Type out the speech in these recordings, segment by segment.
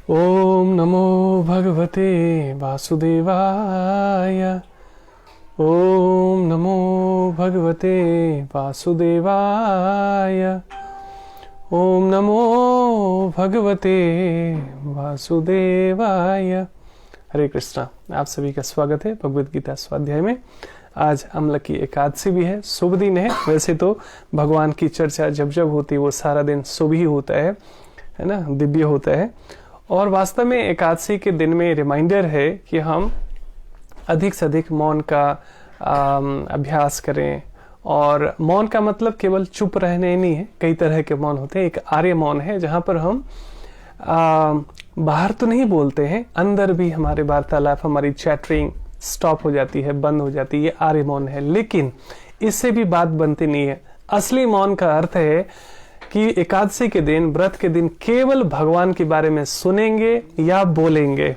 ओम नमो भगवते वासुदेवाय। ओम नमो भगवते वासुदेवाय। ओम नमो भगवते वासुदेवाय। हरे कृष्णा। आप सभी का स्वागत है भगवद गीता स्वाध्याय में। आज अम्ल की एकादशी भी है, शुभ दिन है। वैसे तो भगवान की चर्चा जब जब होती है वो सारा दिन शुभ ही होता है ना, दिव्य होता है। और वास्तव में एकादशी के दिन में रिमाइंडर है कि हम अधिक से अधिक मौन का अभ्यास करें। और मौन का मतलब केवल चुप रहने नहीं है, कई तरह के मौन होते हैं। एक आर्य मौन है जहाँ पर हम बाहर तो नहीं बोलते हैं, अंदर भी हमारे वार्तालाप, हमारी चैटरिंग स्टॉप हो जाती है, बंद हो जाती है। ये आर्य मौन है, लेकिन इससे भी बात बनती नहीं है। असली मौन का अर्थ है कि एकादशी के दिन, व्रत के दिन केवल भगवान के बारे में सुनेंगे या बोलेंगे,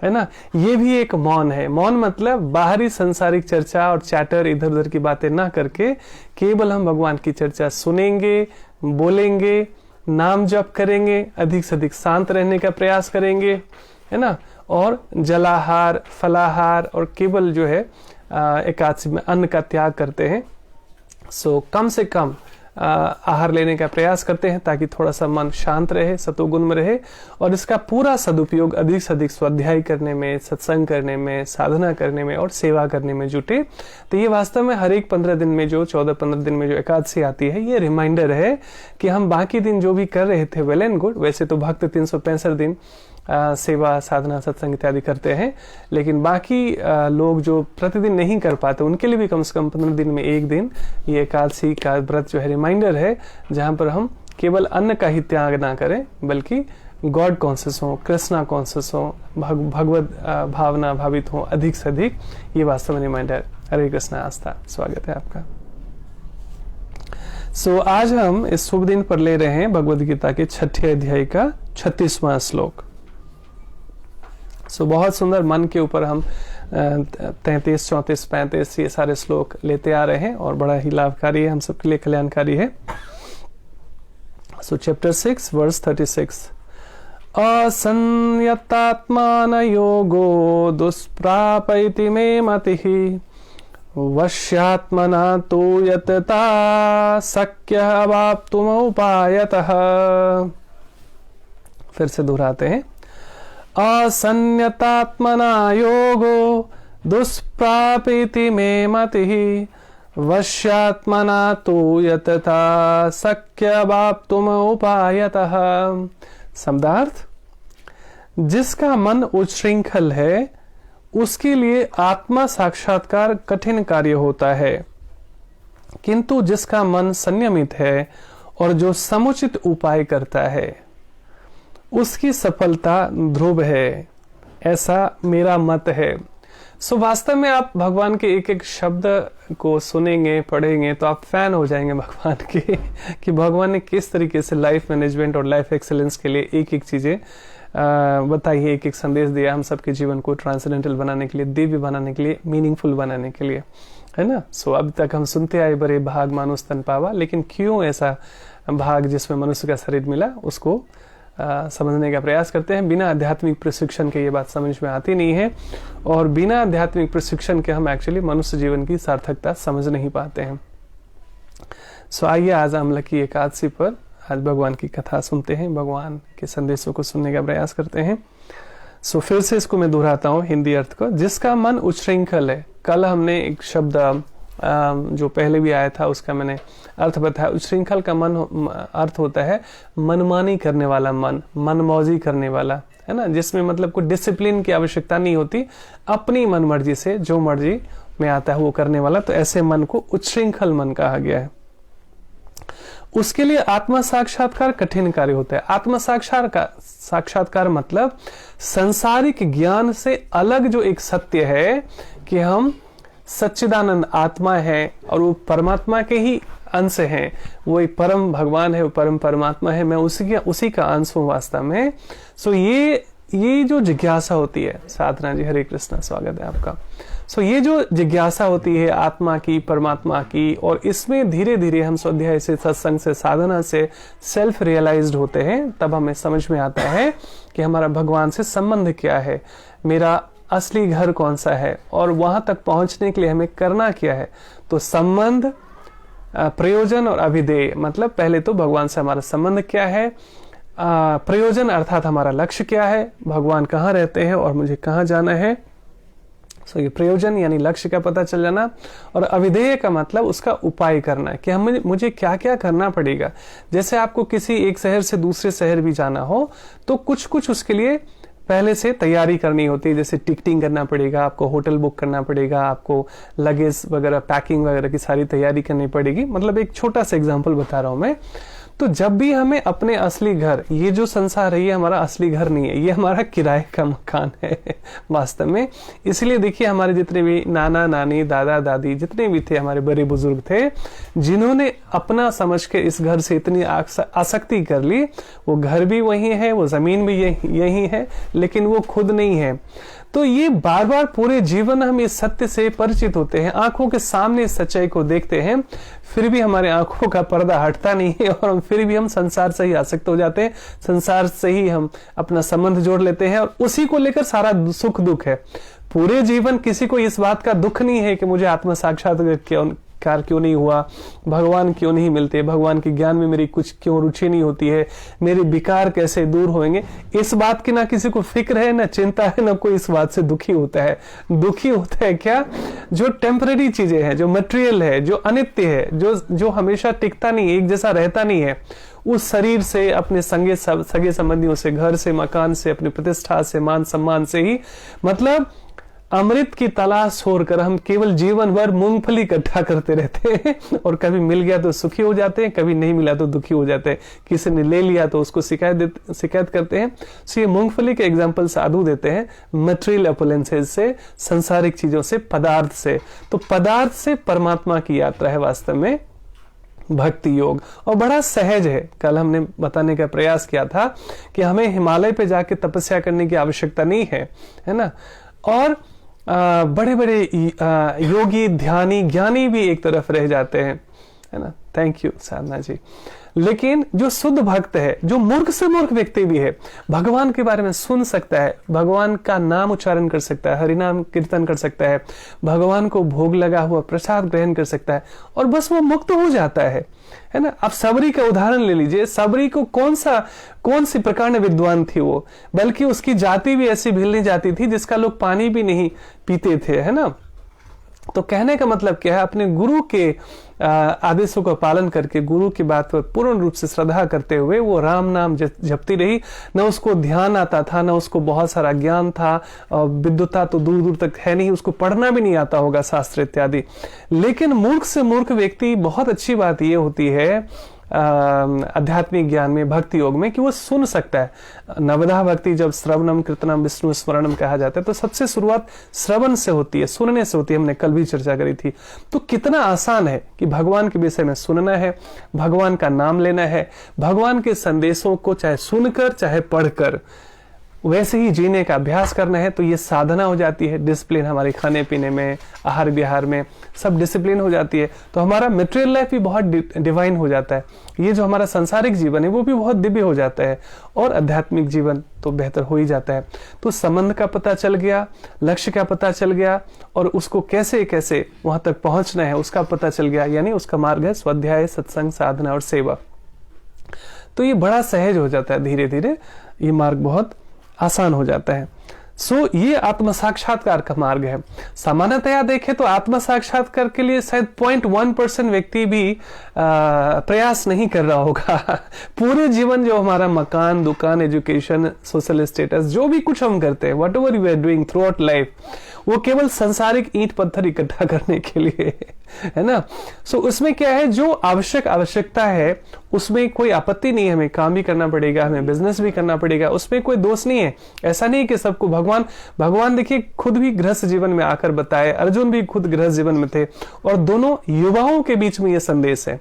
है ना। ये भी एक मौन है। मौन मतलब बाहरी संसारिक चर्चा और चैटर, इधर उधर की बातें ना करके केवल हम भगवान की चर्चा सुनेंगे, बोलेंगे, नाम जप करेंगे, अधिक से अधिक शांत रहने का प्रयास करेंगे, है ना। और जलाहार, फलाहार और केवल जो है एकादशी में अन्न का त्याग करते हैं। कम से कम आहार लेने का प्रयास करते हैं ताकि थोड़ा सा मन शांत रहे, सतोगुण में रहे। और इसका पूरा सदुपयोग अधिक से अधिक स्वाध्याय करने में, सत्संग करने में, साधना करने में और सेवा करने में जुटे। तो ये वास्तव में हर एक 15 दिन में जो 14-15 दिन में जो एकादशी आती है, ये रिमाइंडर है कि हम बाकी दिन जो भी कर रहे थे वेल एंड गुड। वैसे तो भक्त 365 दिन सेवा, साधना, सत्संग इत्यादि करते हैं, लेकिन बाकी लोग जो प्रतिदिन नहीं कर पाते उनके लिए भी कम से कम 15 दिन में एक दिन ये एकादशी का व्रत जो है रिमाइंडर है, जहां पर हम केवल अन्न का ही त्याग ना करें बल्कि गॉड कॉन्शियस हो, कृष्णा कॉन्शियस हो, भगवत भावना भावित हो अधिक से अधिक। ये वास्तव में रिमाइंडर। हरे कृष्णा आस्था, स्वागत है आपका। आज हम इस शुभ दिन पर ले रहे हैं भगवद गीता के 6ठे अध्याय का 36वां श्लोक। बहुत सुंदर। मन के ऊपर हम 33, 34, 35 ये सारे श्लोक लेते आ रहे हैं और बड़ा ही लाभकारी है, हम सबके लिए कल्याणकारी है। Chapter 6 verse 36। असंयतात्मान योगो दुष्प्रापैति मे मतिः वश्यात्मना तो यतता शक्यः अवाप्तुमुपायतः। फिर से दोहराते हैं। असंयतात्मना योगो दुष्प्रापीति मे मतिः वश्यात्मना तु यतता शक्यवाप्तुम उपायतः। शब्दार्थ: जिसका मन उच्छृंखल है उसके लिए आत्मा साक्षात्कार कठिन कार्य होता है, किंतु जिसका मन संयमित है और जो समुचित उपाय करता है उसकी सफलता ध्रुव है, ऐसा मेरा मत है। वास्तव में आप भगवान के एक एक शब्द को सुनेंगे, पढ़ेंगे तो आप फैन हो जाएंगे भगवान के कि भगवान ने किस तरीके से लाइफ मैनेजमेंट और लाइफ एक्सेलेंस के लिए एक एक चीजें बताई है, एक एक संदेश दिया हम सबके जीवन को ट्रांसेंडेंटल बनाने के लिए, दिव्य बनाने के लिए, मीनिंगफुल बनाने के लिए, है ना। अब तक हम सुनते आए बड़े भाग मानुष तन पावा, लेकिन क्यों ऐसा भाग जिसमें मनुष्य का शरीर मिला उसको समझने का प्रयास करते हैं। बिना आध्यात्मिक प्रशिक्षण के ये बात समझ में आती नहीं है, और बिना आध्यात्मिक प्रशिक्षण के हम एक्चुअली मनुष्य जीवन की सार्थकता समझ नहीं पाते हैं। आइए आज अम्ल की एकादशी पर आज भगवान की कथा सुनते हैं, भगवान के संदेशों को सुनने का प्रयास करते हैं। फिर से इसको मैं दोहराता हूँ हिंदी अर्थ को। जिसका मन उच्छृंखल है, कल हमने एक शब्द जो पहले भी आया था उसका मैंने अर्थ बताया। उच्छृंखल का मन अर्थ होता है मनमानी करने वाला मन, मनमौजी करने वाला, है ना, जिसमें मतलब कोई डिसिप्लिन की आवश्यकता नहीं होती, अपनी मन मर्जी से जो मर्जी में आता है वो करने वाला। तो ऐसे मन को उच्छृंखल मन कहा गया है। उसके लिए आत्मा साक्षात्कार कठिन कार्य होता है। आत्मा साक्षात्कार मतलब संसारिक ज्ञान से अलग जो एक सत्य है कि हम सच्चिदानंद आत्मा है और वो परमात्मा के ही अंश हैं। वो एक परम भगवान है, वो परम परमात्मा है, मैं उसी का अंश हूँ वास्तव में। ये जो जिज्ञासा होती है, साधना जी हरे कृष्णा, स्वागत है आपका। ये जो जिज्ञासा होती है आत्मा की, परमात्मा की, और इसमें धीरे धीरे हम स्वाध्याय से, सत्संग से, साधना से सेल्फ रियलाइज्ड होते हैं, तब हमें समझ में आता है कि हमारा भगवान से संबंध क्या है, मेरा असली घर कौन सा है, और वहां तक पहुंचने के लिए हमें करना क्या है। तो संबंध, प्रयोजन और अभिधेय, मतलब पहले तो भगवान से हमारा संबंध क्या है, प्रयोजन अर्थात हमारा लक्ष्य क्या है, भगवान कहाँ रहते हैं और मुझे कहाँ जाना है। ये प्रयोजन यानी लक्ष्य का पता चल जाना, और अविधेय का मतलब उसका उपाय करना है कि मुझे क्या क्या करना पड़ेगा। जैसे आपको किसी एक शहर से दूसरे शहर भी जाना हो तो कुछ कुछ उसके लिए पहले से तैयारी करनी होती है, जैसे टिकटिंग करना पड़ेगा, आपको होटल बुक करना पड़ेगा, आपको लगेज वगैरह, पैकिंग वगैरह की सारी तैयारी करनी पड़ेगी। मतलब एक छोटा सा एग्जांपल बता रहा हूं मैं। तो जब भी हमें अपने असली घर, ये जो संसार है ये हमारा असली घर नहीं है, ये हमारा किराए का मकान है वास्तव में। इसलिए देखिए हमारे जितने भी नाना नानी, दादा दादी, जितने भी थे हमारे बड़े बुजुर्ग थे, जिन्होंने अपना समझ के इस घर से इतनी आसक्ति कर ली, वो घर भी वही है, वो जमीन भी यही है, लेकिन वो खुद नहीं है। तो ये बार बार पूरे जीवन हम इस सत्य से परिचित होते हैं, आंखों के सामने इस सच्चाई को देखते हैं, फिर भी हमारे आंखों का पर्दा हटता नहीं है, और फिर भी हम संसार से ही आसक्त हो जाते हैं, संसार से ही हम अपना संबंध जोड़ लेते हैं, और उसी को लेकर सारा सुख दुख है। पूरे जीवन किसी को इस बात का दुख नहीं है कि मुझे आत्म साक्षात्कार क्यों नहीं हुआ, भगवान क्यों नहीं मिलते, भगवान के ज्ञान में मेरी कुछ क्यों रुचि नहीं होती है, मेरे विकार कैसे दूर होंगे। इस बात की ना किसी को फिक्र है, ना चिंता है, ना कोई इस बात से दुखी होता है। दुखी होता है क्या, जो टेम्पररी चीजें हैं, जो मटेरियल है, जो अनित्य है, जो हमेशा टिकता नहीं, एक जैसा रहता नहीं है, उस शरीर से, अपने सगे संबंधियों से, घर से, मकान से, अपनी प्रतिष्ठा से, मान सम्मान से ही, मतलब अमृत की तलाश छोड़कर हम केवल जीवन भर मूंगफली इकट्ठा करते रहते हैं, और कभी मिल गया तो सुखी हो जाते हैं, कभी नहीं मिला तो दुखी हो जाते हैं, किसी ने ले लिया तो उसको शिकायत करते हैं। तो ये मूंगफली के एग्जाम्पल साधु देते हैं, मटेरियल अपोलेंसेज से, सांसारिक चीजों से, पदार्थ से। तो पदार्थ से परमात्मा की यात्रा है वास्तव में भक्ति योग, और बड़ा सहज है। कल हमने बताने का प्रयास किया था कि हमें हिमालय पे जाके तपस्या करने की आवश्यकता नहीं है ना, और बड़े बड़े योगी, ध्यानी, ज्ञानी भी एक तरफ रह जाते हैं, है ना। थैंक यू साधना जी। लेकिन जो शुद्ध भक्त है, जो मूर्ख से मूर्ख व्यक्ति भी है, भगवान के बारे में सुन सकता है, भगवान का नाम उच्चारण कर सकता है, हरिनाम कीर्तन कर सकता है, भगवान को भोग लगा हुआ प्रसाद ग्रहण कर सकता है, और बस वो मुक्त हो जाता है ना। आप सबरी का उदाहरण ले लीजिए। सबरी को कौन सी प्रकार में विद्वान थी वो, बल्कि उसकी जाति भी ऐसी भिलनी जाती थी जिसका लोग पानी भी नहीं पीते थे, है ना। तो कहने का मतलब क्या है, अपने गुरु के आदेशों का पालन करके, गुरु की बात पर पूर्ण रूप से श्रद्धा करते हुए वो राम नाम जपती रही। न उसको ध्यान आता था, न उसको बहुत सारा ज्ञान था, विद्वता तो दूर दूर तक है नहीं, उसको पढ़ना भी नहीं आता होगा शास्त्र इत्यादि। लेकिन मूर्ख से मूर्ख व्यक्ति, बहुत अच्छी बात ये होती है आध्यात्मिक ज्ञान में, भक्ति योग में, कि वो सुन सकता है। नवधा भक्ति जब श्रवणम कीर्तनम विष्णु स्मरणम कहा जाता है, तो सबसे शुरुआत श्रवण से होती है, सुनने से होती है। हमने कल भी चर्चा करी थी। तो कितना आसान है कि भगवान के विषय में सुनना है, भगवान का नाम लेना है, भगवान के संदेशों को चाहे सुनकर चाहे पढ़कर वैसे ही जीने का अभ्यास करना है। तो ये साधना हो जाती है, डिसिप्लिन हमारे खाने पीने में, आहार विहार में, सब डिसिप्लिन हो जाती है। तो हमारा मटेरियल लाइफ भी बहुत डिवाइन हो जाता है, ये जो हमारा सांसारिक जीवन है वो भी बहुत दिव्य हो जाता है, और आध्यात्मिक जीवन तो बेहतर हो ही जाता है। तो संबंध का पता चल गया, लक्ष्य का पता चल गया, और उसको कैसे कैसे वहां तक पहुंचना है उसका पता चल गया, यानी उसका मार्ग है स्वाध्याय, सत्संग, साधना और सेवा। तो ये बड़ा सहज हो जाता है, धीरे धीरे ये मार्ग बहुत आसान हो जाता है। ये आत्म साक्षात्कार का मार्ग है। सामान्यतया देखें तो आत्म साक्षात्कार के लिए शायद 0.1% व्यक्ति भी प्रयास नहीं कर रहा होगा। पूरे जीवन जो हमारा मकान, दुकान, एजुकेशन, सोशल स्टेटस, जो भी कुछ हम करते हैं, whatever you are doing throughout life, वो केवल सांसारिक ईंट पत्थर इकट्ठा करने के लिए है ना। सो उसमें क्या है, जो आवश्यकता है उसमें कोई आपत्ति नहीं है, हमें काम भी करना पड़ेगा, हमें बिजनेस भी करना पड़ेगा, उसमें कोई दोष नहीं है। ऐसा नहीं कि सबको भगवान देखिए खुद भी गृहस्थ जीवन में आकर बताए, अर्जुन भी खुद गृहस्थ जीवन में थे, और दोनों युवाओं के बीच में यह संदेश है।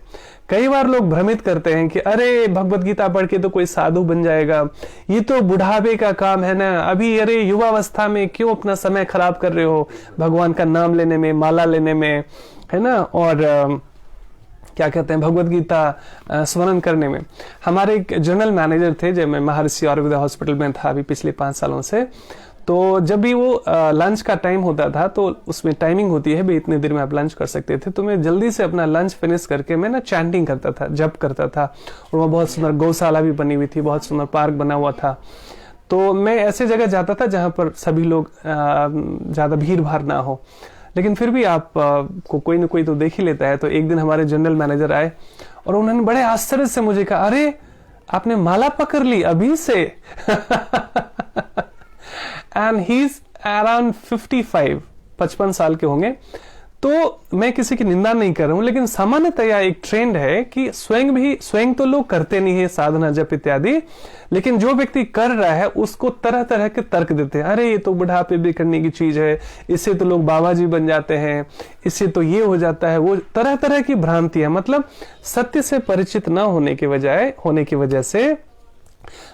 कई बार लोग भ्रमित करते हैं कि अरे भगवत गीता पढ़ के तो कोई साधु बन जाएगा, ये तो बुढ़ापे का काम है ना, अभी अरे युवावस्था में क्यों अपना समय खराब कर रहे हो भगवान का नाम लेने में, माला लेने में, है ना, और क्या कहते हैं भगवत गीता स्मरण करने में। हमारे एक जनरल मैनेजर थे, जब मैं महर्षि आयुर्वेदा हॉस्पिटल में था अभी पिछले 5 सालों से, तो जब भी वो लंच का टाइम होता था तो उसमें टाइमिंग होती है भी इतने देर में आप लंच कर सकते थे, तो मैं जल्दी से अपना लंच फिनिश करके मैं ना चैंटिंग करता था, जप करता था। और वहाँ बहुत सुंदर गौशाला भी बनी हुई थी, बहुत सुंदर पार्क बना हुआ था। तो मैं ऐसे जगह जाता था जहाँ पर सभी लोग ज्यादा भीड़ भाड़ ना हो, लेकिन फिर भी आप को कोई ना कोई तो देख ही लेता है। तो एक दिन हमारे जनरल मैनेजर आए और उन्होंने बड़े आश्चर्य से मुझे कहा, अरे आपने माला पकड़ ली अभी से। एंड ही इज अराउंड 55 साल के होंगे। तो मैं किसी की निंदा नहीं कर रहा हूं, लेकिन सामान्यतया एक ट्रेंड है कि स्वयं तो लोग करते नहीं है साधना जप इत्यादि, लेकिन जो व्यक्ति कर रहा है उसको तरह तरह के तर्क देते हैं। अरे ये तो बुढ़ापे भी करने की चीज है, इससे तो लोग बाबा जी बन जाते हैं, इससे तो ये हो जाता है, वो तरह तरह की भ्रांतियां, मतलब सत्य से परिचित न होने की वजह से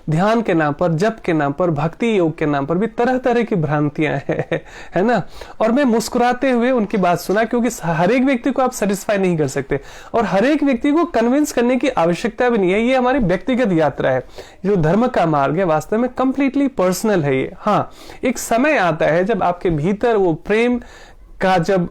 ध्यान के नाम पर, जप के नाम पर, भक्ति योग के नाम पर भी तरह तरह की भ्रांतियां है ना। और मैं मुस्कुराते हुए उनकी बात सुना, क्योंकि हर एक व्यक्ति को आप सेटिस्फाई नहीं कर सकते और हर एक व्यक्ति को कन्विंस करने की आवश्यकता भी नहीं है। ये हमारी व्यक्तिगत यात्रा है। जो धर्म का मार्ग है वास्तव में कंप्लीटली पर्सनल है ये। हाँ, एक समय आता है जब आपके भीतर वो प्रेम का जब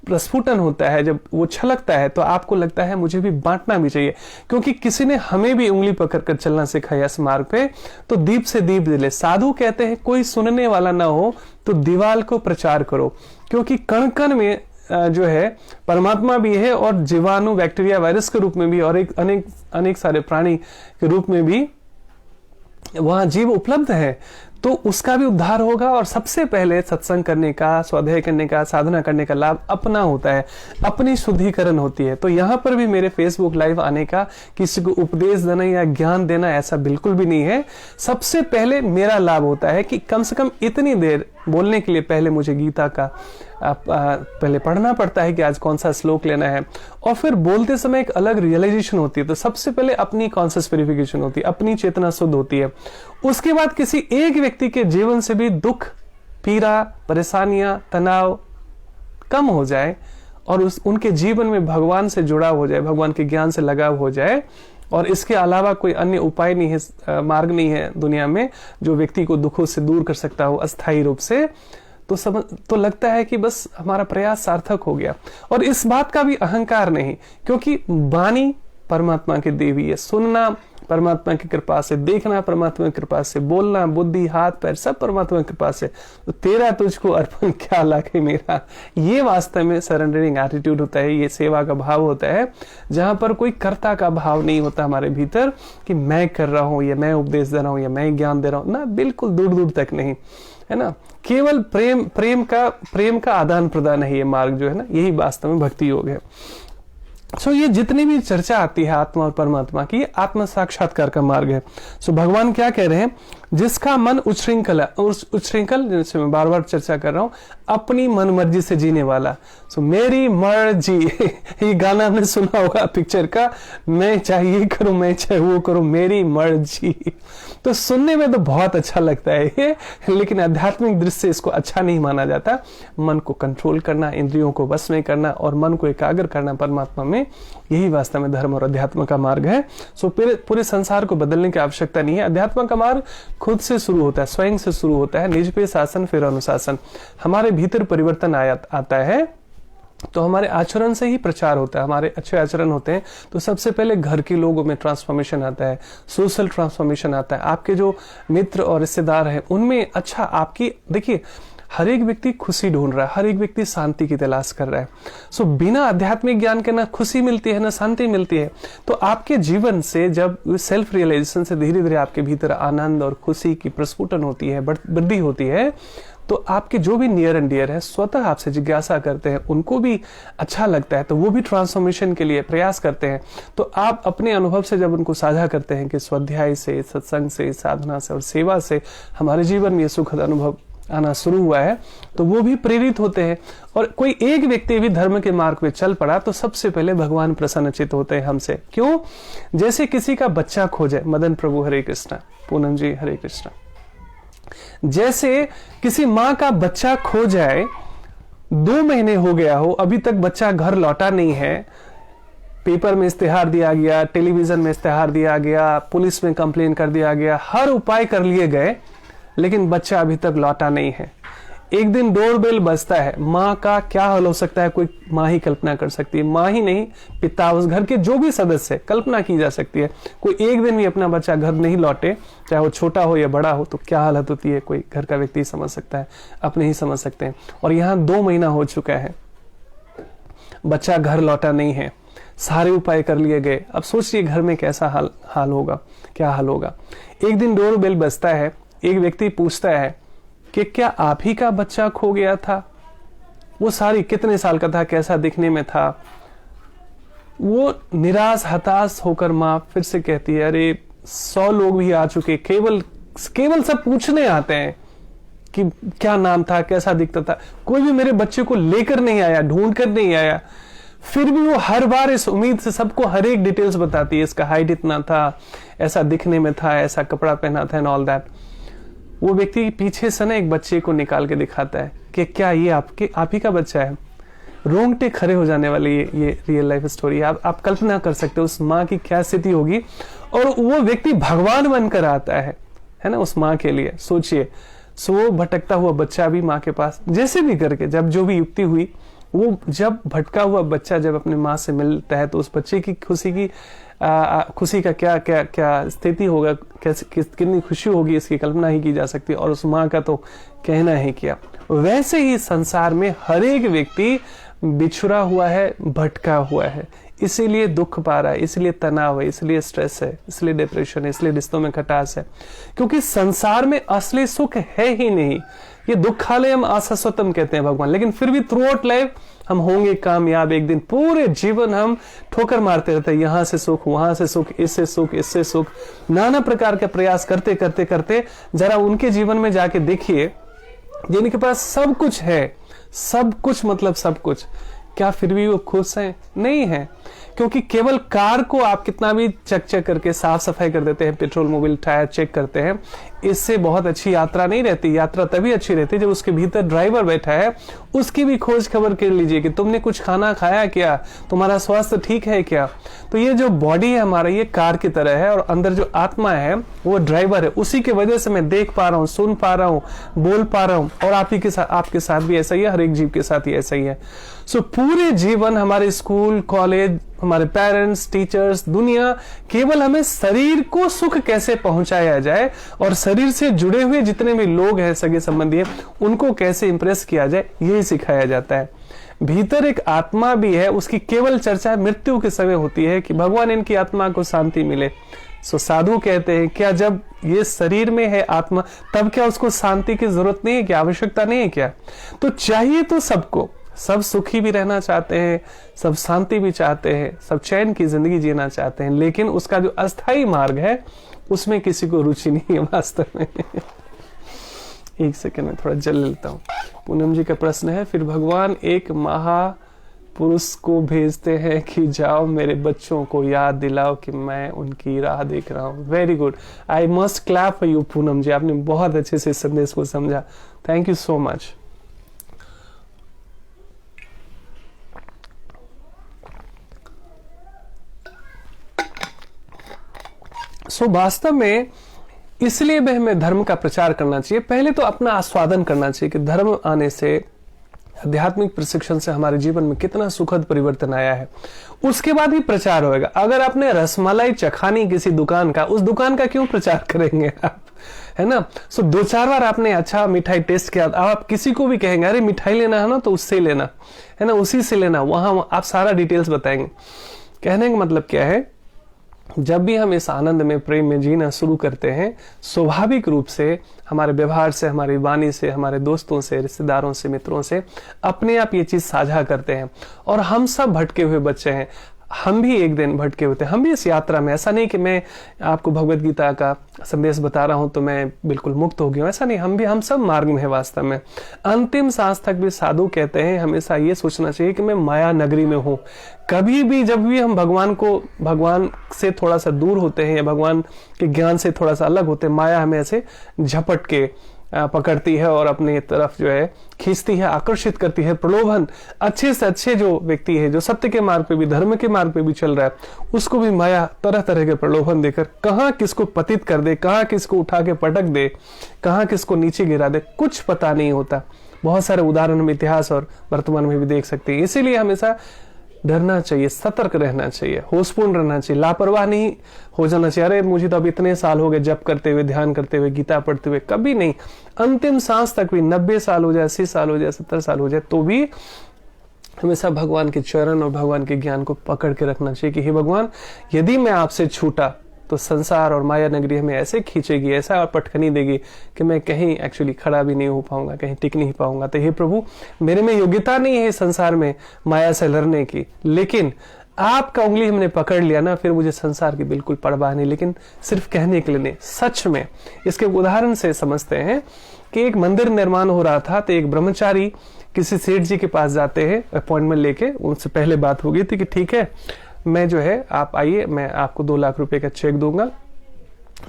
प्रस्फुटन होता है, जब वो छलकता है, तो आपको लगता है मुझे भी बांटना भी चाहिए, क्योंकि किसी ने हमें भी उंगली पकड़कर चलना सिखाया इस मार्ग पे। तो दीप से दीप जले। साधु कहते हैं कोई सुनने वाला ना हो तो दीवाल को प्रचार करो, क्योंकि कण कण में जो है परमात्मा भी है, और जीवाणु, बैक्टीरिया, वायरस के रूप में भी, और एक अनेक सारे प्राणी के रूप में भी वहां जीव उपलब्ध है। तो उसका भी उद्धार होगा। और सबसे पहले सत्संग करने का, स्वाध्याय करने का, साधना करने का लाभ अपना होता है, अपनी शुद्धिकरण होती है। तो यहां पर भी मेरे फेसबुक लाइव आने का, किसी को उपदेश देना या ज्ञान देना, ऐसा बिल्कुल भी नहीं है। सबसे पहले मेरा लाभ होता है कि कम से कम इतनी देर बोलने के लिए पहले मुझे गीता का पहले पढ़ना पड़ता है कि आज कौन सा श्लोक लेना है, और फिर बोलते समय एक अलग रियलाइजेशन होती है। तो सबसे पहले अपनी कॉन्शियस वेरिफिकेशन होती है, अपनी चेतना शुद्ध होती है। उसके बाद किसी एक व्यक्ति के जीवन से भी दुख, पीड़ा, परेशानियां, तनाव कम हो जाए, और उनके जीवन में भगवान से जुड़ाव हो जाए, भगवान के ज्ञान से लगाव हो जाए, और इसके अलावा कोई अन्य उपाय नहीं है, मार्ग नहीं है दुनिया में जो व्यक्ति को दुखों से दूर कर सकता हो अस्थायी रूप से, तो लगता है कि बस हमारा प्रयास सार्थक हो गया। और इस बात का भी अहंकार नहीं, क्योंकि वाणी परमात्मा की देवी है, सुनना परमात्मा की कृपा से, देखना परमात्मा की कृपा से, बोलना, बुद्धि, हाथ पैर सब परमात्मा की कृपा से। तो तेरा तुझको अर्पण क्या लागे मेरा, ये वास्तव में सरेंडरिंग एटीट्यूड होता है, ये सेवा का भाव होता है, जहां पर कोई कर्ता का भाव नहीं होता हमारे भीतर कि मैं कर रहा हूं, या मैं उपदेश दे रहा हूं, या मैं ज्ञान दे रहा हूं ना, बिल्कुल दूर दूर तक नहीं, है ना। केवल प्रेम का आदान प्रदान है ये मार्ग जो है ना, यही वास्तव में भक्ति योग है। सो ये जितनी भी चर्चा आती है आत्मा और परमात्मा की, आत्म साक्षात्कार का मार्ग है। सो भगवान क्या कह रहे हैं, जिसका मन उच्छृंखल, जैसे मैं बार बार चर्चा कर रहा हूं, अपनी मन मर्जी से जीने वाला। सो मेरी मर्जी ये गाना आपने सुना होगा पिक्चर का, मैं चाहे ये करूं, मैं चाहे वो करूं, मेरी मर्जी। तो सुनने में तो बहुत अच्छा लगता है ये, लेकिन आध्यात्मिक दृष्टि से इसको अच्छा नहीं माना जाता। मन को कंट्रोल करना, इंद्रियों को वश में करना और मन को एकाग्र करना परमात्मा में, यही वास्तव में धर्म और अध्यात्म का मार्ग है। सो पूरे संसार को बदलने की आवश्यकता नहीं है। अध्यात्म का मार्ग खुद से शुरू होता है, स्वयं से शुरू होता है। निज पे शासन फिर अनुशासन। हमारे भीतर परिवर्तन आता है तो हमारे आचरण से ही प्रचार होता है। हमारे अच्छे आचरण होते हैं तो सबसे पहले घर के लोगों में ट्रांसफॉर्मेशन आता है, सोशल ट्रांसफॉर्मेशन आता है, आपके जो मित्र और रिश्तेदार हैं उनमें अच्छा आपकी, देखिए हर एक व्यक्ति खुशी ढूंढ रहा है, हर एक व्यक्ति शांति की तलाश कर रहा है। सो बिना आध्यात्मिक ज्ञान के ना खुशी मिलती है ना शांति मिलती है। तो आपके जीवन से जब सेल्फ रियलाइजेशन से धीरे धीरे आपके भीतर आनंद और खुशी की प्रस्फुटन होती है, वृद्धि होती है, तो आपके जो भी नियर एंड डियर है स्वतः आपसे जिज्ञासा करते हैं, उनको भी अच्छा लगता है, तो वो भी ट्रांसफॉर्मेशन के लिए प्रयास करते हैं। तो आप अपने अनुभव से जब उनको साझा करते हैं कि स्वाध्याय से, सत्संग से, साधना से और सेवा से हमारे जीवन में ये सुखद अनुभव आना शुरू हुआ है, तो वो भी प्रेरित होते हैं। और कोई एक व्यक्ति भी धर्म के मार्ग पे चल पड़ा तो सबसे पहले भगवान प्रसन्नचित होते हैं हमसे। क्यों? जैसे किसी का बच्चा खो जाए, मदन प्रभु हरे कृष्णा, पूनम जी हरे कृष्णा, जैसे किसी माँ का बच्चा खो जाए, 2 महीने हो गया हो, अभी तक बच्चा घर लौटा नहीं है, पेपर में इस्तेहार दिया गया, टेलीविजन में इस्तेहार दिया गया, पुलिस में कंप्लेन कर दिया गया, हर उपाय कर लिए गए, लेकिन बच्चा अभी तक लौटा नहीं है। एक दिन डोरबेल बजता है, माँ का क्या हाल हो सकता है कोई माँ ही कल्पना कर सकती है। माँ ही नहीं, पिता, उस घर के जो भी सदस्य है, कल्पना की जा सकती है। कोई एक दिन भी अपना बच्चा घर नहीं लौटे, चाहे वो छोटा हो या बड़ा हो, तो क्या हालत होती है कोई घर का व्यक्ति समझ सकता है, अपने ही समझ सकते हैं। और यहाँ 2 महीना हो चुका है, बच्चा घर लौटा नहीं है, सारे उपाय कर लिए गए। अब सोचिए घर में कैसा हाल होगा, क्या हाल होगा। एक दिन डोरबेल बजता है, एक व्यक्ति पूछता है कि क्या आप ही का बच्चा खो गया था? वो सारी कितने साल का था, कैसा दिखने में था? वो निराश हताश होकर माँ फिर से कहती है, अरे 100 लोग भी आ चुके, केवल सब पूछने आते हैं कि क्या नाम था, कैसा दिखता था, कोई भी मेरे बच्चे को लेकर नहीं आया, ढूंढ कर नहीं आया। फिर भी वो हर बार इस उम्मीद से सबको हर एक डिटेल्स बताती है, इसका हाइट इतना था, ऐसा दिखने में था, ऐसा कपड़ा पहना था एंड ऑल दैट। वो व्यक्ति पीछे से ना एक बच्चे को निकाल के दिखाता है कि क्या ये आप ही का बच्चा है। रोंगटे खड़े हो जाने वाली ये रियल लाइफ स्टोरी। आप कल्पना कर सकते हो उस माँ की क्या स्थिति होगी। और वो व्यक्ति भगवान बनकर आता है ना उस माँ के लिए। सोचिए, सो वो भटकता हुआ बच्चा भी माँ के पास, जैसे भी करके जब जो भी युक्ति हुई, वो जब भटका हुआ बच्चा जब अपने माँ से मिलता है तो उस बच्चे की खुशी का क्या स्थिति होगा, कितनी खुशी होगी, इसकी कल्पना ही की जा सकती है। और उस माँ का तो कहना ही क्या। वैसे ही संसार में हर एक व्यक्ति बिछुड़ा हुआ है, भटका हुआ है, इसीलिए दुख पा रहा है, इसलिए तनाव है, इसलिए स्ट्रेस है, इसलिए डिप्रेशन है, इसलिए रिश्तों में खटास है, क्योंकि संसार में असली सुख है ही नहीं। ये दुखालयम आशाश्वतम कहते हैं भगवान। लेकिन फिर भी थ्रू आउट लाइफ हम होंगे कामयाब। एक दिन पूरे जीवन हम ठोकर मारते रहते हैं, यहां से सुख, वहां से सुख, इससे सुख, इससे सुख, नाना प्रकार के प्रयास करते करते करते जरा उनके जीवन में जाके देखिए जिनके पास सब कुछ है, सब कुछ मतलब सब कुछ, क्या फिर भी वो खुश हैं? नहीं है। क्योंकि केवल कार को आप कितना भी चक करके साफ सफाई कर देते हैं, पेट्रोल मोबिल टायर चेक करते हैं, इससे बहुत अच्छी यात्रा नहीं रहती। यात्रा तभी अच्छी रहती है जब उसके भीतर ड्राइवर बैठा है, उसकी भी खोज खबर कर लीजिए कि तुमने कुछ खाना खाया क्या, तुम्हारा स्वास्थ्य ठीक है क्या। तो ये जो बॉडी है हमारा, ये कार की तरह है, और अंदर जो आत्मा है वो ड्राइवर है। उसी की वजह से मैं देख पा रहा हूँ, सुन पा रहा हूँ, बोल पा रहा हूँ। और आपके साथ भी ऐसा ही है, हर एक जीव के साथ ही ऐसा ही है। सो पूरे जीवन हमारे स्कूल, कॉलेज, हमारे पेरेंट्स, टीचर्स, दुनिया केवल हमें शरीर को सुख कैसे पहुंचाया जाए और शरीर से जुड़े हुए जितने भी लोग हैं, सगे संबंधी हैं, उनको कैसे इंप्रेस किया जाए, यही सिखाया जाता है। भीतर एक आत्मा भी है, उसकी केवल चर्चा मृत्यु के समय होती है कि भगवान इनकी आत्मा को शांति मिले। सो साधु कहते हैं क्या जब ये शरीर में है आत्मा, तब क्या उसको शांति की जरूरत नहीं है क्या, आवश्यकता नहीं है क्या? तो चाहिए तो सबको, सब सुखी भी रहना चाहते हैं, सब शांति भी चाहते हैं, सब चैन की जिंदगी जीना चाहते हैं, लेकिन उसका जो अस्थाई मार्ग है उसमें किसी को रुचि नहीं है वास्तव में। एक सेकंड में थोड़ा जल लेता हूँ। पूनम जी का प्रश्न है, फिर भगवान एक महापुरुष को भेजते हैं कि जाओ मेरे बच्चों को याद दिलाओ कि मैं उनकी राह देख रहा हूँ। Very good, I must clap for you Poonam ji, आपने बहुत अच्छे से इस संदेश को समझा। Thank you so much. वास्तव में इसलिए भी हमें धर्म का प्रचार करना चाहिए। पहले तो अपना आस्वादन करना चाहिए कि धर्म आने से, आध्यात्मिक प्रशिक्षण से हमारे जीवन में कितना सुखद परिवर्तन आया है, उसके बाद ही प्रचार होगा। अगर आपने रसमलाई चखानी किसी दुकान का, उस दुकान का क्यों प्रचार करेंगे आप, है ना? 2-4 बार आपने अच्छा मिठाई टेस्ट किया, अब आप किसी को भी कहेंगे अरे मिठाई लेना है ना तो उससे लेना, है ना, उसी से लेना, वहां आप सारा डिटेल्स बताएंगे। कहने का मतलब क्या है जब भी हम इस आनंद में, प्रेम में जीना शुरू करते हैं, स्वाभाविक रूप से हमारे व्यवहार से, हमारी वाणी से, हमारे दोस्तों से, रिश्तेदारों से, मित्रों से अपने आप ये चीज साझा करते हैं। और हम सब भटके हुए बच्चे हैं, हम भी एक दिन भटके होते हैं, हम भी इस यात्रा में। ऐसा नहीं कि मैं आपको भगवत गीता का संदेश बता रहा हूं तो मैं बिल्कुल मुक्त हो गया हूं, ऐसा नहीं। हम सब मार्ग में है वास्तव में। अंतिम सांस तक भी साधु कहते हैं हमेशा ये सोचना चाहिए कि मैं माया नगरी में हूं। कभी भी जब भी हम भगवान से थोड़ा सा दूर होते हैं या भगवान के ज्ञान से थोड़ा सा अलग होते हैं, माया हमें ऐसे झपट के पकड़ती है और अपनी तरफ जो है खींचती है, आकर्षित करती है। प्रलोभन, अच्छे से अच्छे जो व्यक्ति है, जो सत्य के मार्ग पे भी, धर्म के मार्ग पे भी चल रहा है, उसको भी माया तरह तरह के प्रलोभन देकर कहां किसको पतित कर दे, कहां किसको उठा के पटक दे, कहां किसको नीचे गिरा दे, कुछ पता नहीं होता। बहुत सारे उदाहरण हम इतिहास और वर्तमान में भी देख सकते हैं। इसीलिए हमेशा डरना चाहिए, सतर्क रहना चाहिए, होशपूर्ण रहना चाहिए, लापरवाह नहीं हो जाना चाहिए। अरे मुझे तो अब इतने साल हो गए जप करते हुए, ध्यान करते हुए, गीता पढ़ते हुए, कभी नहीं। अंतिम सांस तक भी 90 साल हो जाए, 80 साल हो जाए, 70 साल हो जाए, तो भी हमेशा भगवान के चरण और भगवान के ज्ञान को पकड़ के रखना चाहिए कि हे भगवान, यदि मैं आपसे छूटा तो संसार और माया नगरी हमें ऐसे खींचेगी, ऐसा पटखनी देगी कि मैं कहीं एक्चुअली खड़ा भी नहीं हो पाऊंगा, कहीं टिक नहीं पाऊंगा। तो हे प्रभु, मेरे में योग्यता नहीं है संसार में माया से लड़ने की, लेकिन आपका उंगली हमने पकड़ लिया ना, फिर मुझे संसार की बिल्कुल परवाह नहीं। लेकिन सिर्फ कहने के लिए नहीं, सच में। इसके उदाहरण से समझते हैं कि एक मंदिर निर्माण हो रहा था, तो एक ब्रह्मचारी किसी सेठ जी के पास जाते हैं अपॉइंटमेंट लेके। उनसे पहले बात हो गई थी कि ठीक है, मैं जो है, आप आइए, मैं आपको 2 लाख रुपए का चेक दूंगा,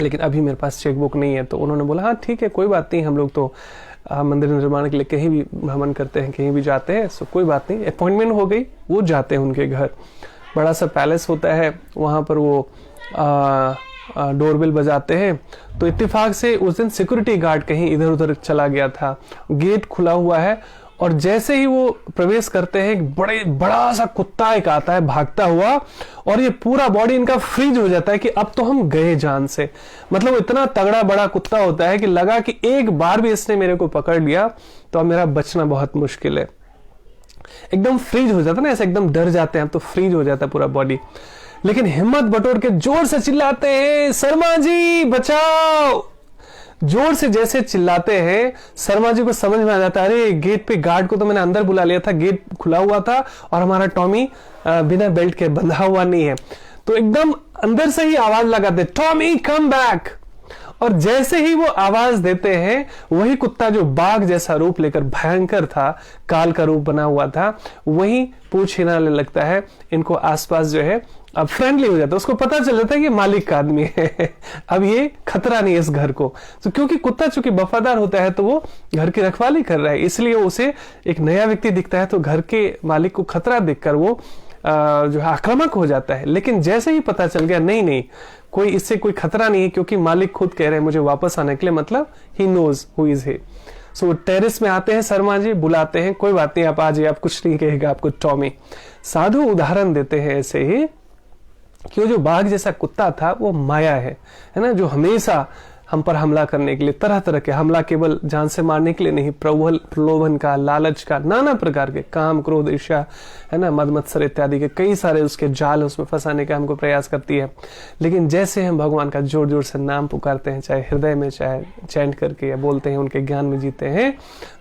लेकिन अभी मेरे पास चेक बुक नहीं है। तो उन्होंने बोला हाँ ठीक है, कोई बात नहीं, हम लोग तो मंदिर निर्माण के लिए कहीं भी भ्रमण करते हैं, कहीं भी जाते हैं, सो कोई बात नहीं। अपॉइंटमेंट हो गई, वो जाते हैं उनके घर। बड़ा सा पैलेस होता है, वहां पर वो डोरबेल बजाते हैं। तो इत्तेफाक से उस दिन सिक्योरिटी गार्ड कहीं इधर उधर चला गया था, गेट खुला हुआ है, और जैसे ही वो प्रवेश करते हैं, एक बड़ा सा कुत्ता एक आता है भागता हुआ, और ये पूरा बॉडी इनका फ्रीज हो जाता है कि अब तो हम गए जान से। मतलब इतना तगड़ा बड़ा कुत्ता होता है कि लगा कि एक बार भी इसने मेरे को पकड़ लिया तो अब मेरा बचना बहुत मुश्किल है। एकदम फ्रीज हो जाता है ना, ऐसे एकदम डर जाते हैं, तो फ्रीज हो जाता है पूरा बॉडी। लेकिन हिम्मत बटोर के जोर से चिल्लाते हैं, शर्मा जी बचाओ। जोर से जैसे चिल्लाते हैं, शर्मा जी को समझ में आ जाता है, अरे गेट पे गार्ड को तो मैंने अंदर बुला लिया था, गेट खुला हुआ था और हमारा टॉमी बिना बेल्ट के बंधा हुआ नहीं है। तो एकदम अंदर से ही आवाज लगाते, टॉमी कम बैक। और जैसे ही वो आवाज देते हैं, वही कुत्ता जो बाघ जैसा रूप लेकर भयंकर था, काल का रूप बना हुआ था, वही पूंछ हिलाने लगता है। इनको आसपास जो है अब फ्रेंडली हो जाता है, उसको पता चल जाता है कि मालिक का आदमी है, अब ये खतरा नहीं है इस घर को। तो क्योंकि कुत्ता चूंकि वफादार होता है, तो वो घर की रखवाली कर रहा है, इसलिए उसे एक नया व्यक्ति दिखता है तो घर के मालिक को खतरा देखकर वो जो है आक्रामक हो जाता है। लेकिन जैसे ही पता चल गया नहीं, कोई इससे कोई खतरा नहीं है, क्योंकि मालिक खुद कह रहे हैं मुझे वापस आने के लिए, मतलब he knows who is he. So terrace में आते हैं शर्मा जी, बुलाते हैं, कोई बात नहीं आप आ जाइए, आप कुछ नहीं कहेगा आपको टॉमी। साधु उदाहरण देते हैं ऐसे ही कि वो जो बाघ जैसा कुत्ता था वो माया है ना, जो हमेशा हम पर हमला करने के लिए, तरह तरह के हमला, केवल जान से मारने के लिए नहीं, प्रलोभन का, लालच का, नाना प्रकार के, काम, क्रोध, ईर्ष्या, है ना, मद मत्सर इत्यादि के कई सारे उसके जाल उसमें फंसाने का हमको प्रयास करती है। लेकिन जैसे हम भगवान का जोर जोर से नाम पुकारते हैं, चाहे हृदय में, चाहे चैंट करके, या बोलते हैं, उनके ज्ञान में जीते हैं,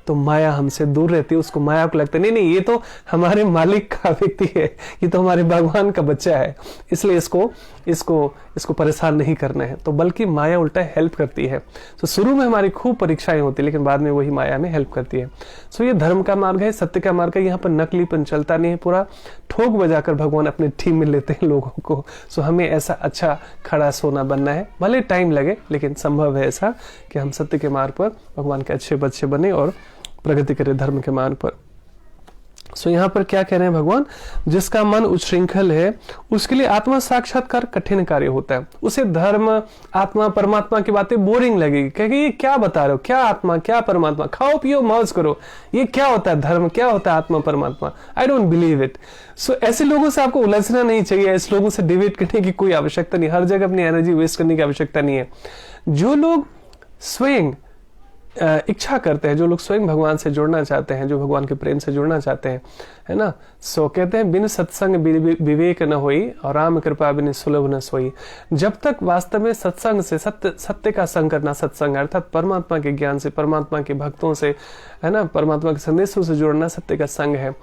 तो माया हमसे दूर रहती है। उसको माया को लगता है नहीं ये तो हमारे मालिक का व्यक्ति है, ये तो हमारे भगवान का बच्चा है, इसलिए इसको परेशान नहीं करना है। तो बल्कि माया उल्टा हेल्प करती है। तो शुरू में हमारी खूब परीक्षाएं होती है, लेकिन बाद में वही माया में हेल्प करती है। सो ये धर्म का मार्ग है, सत्य का मार्ग है। यहाँ पर नकलीपन चलता नहीं है, पूरा ठोक बजाकर भगवान अपनी टीम में लेते हैं लोगों को। सो हमें ऐसा अच्छा खड़ा सोना बनना है, भले टाइम लगे, लेकिन संभव है ऐसा कि हम सत्य के मार्ग पर भगवान के अच्छे बच्चे बने और प्रगति करे धर्म के मार्ग पर। सो यहाँ पर क्या कह रहे हैं भगवान, जिसका मन उच्छृंखल है उसके लिए आत्मा साक्षात्कार कठिन कार्य होता है। उसे धर्म, आत्मा, परमात्मा की बातें बोरिंग लगेगी, कहेगी ये क्या बता रहे हो, क्या आत्मा, क्या परमात्मा, खाओ पियो मौज करो, ये क्या होता है धर्म, क्या होता है आत्मा परमात्मा, आई डोंट बिलीव इट। सो ऐसे लोगों से आपको उलझना नहीं चाहिए, ऐसे लोगों से डिबेट करने की कोई आवश्यकता नहीं, हर जगह अपनी एनर्जी वेस्ट करने की आवश्यकता नहीं है। जो लोग स्वयं इच्छा करते हैं, जो लोग स्वयं भगवान से जुड़ना चाहते हैं, जो भगवान के प्रेम से जुड़ना चाहते हैं, है ना। सो कहते हैं बिन सत्संग विवेक न होई और राम कृपा बिन सुलभ न सोई। जब तक वास्तव में सत्संग से सत्य का संग करना, सत्संग अर्थात परमात्मा के ज्ञान से, परमात्मा के भक्तों से, है ना, परमात्मा के संदेशों से जुड़ना सत्य का संग है,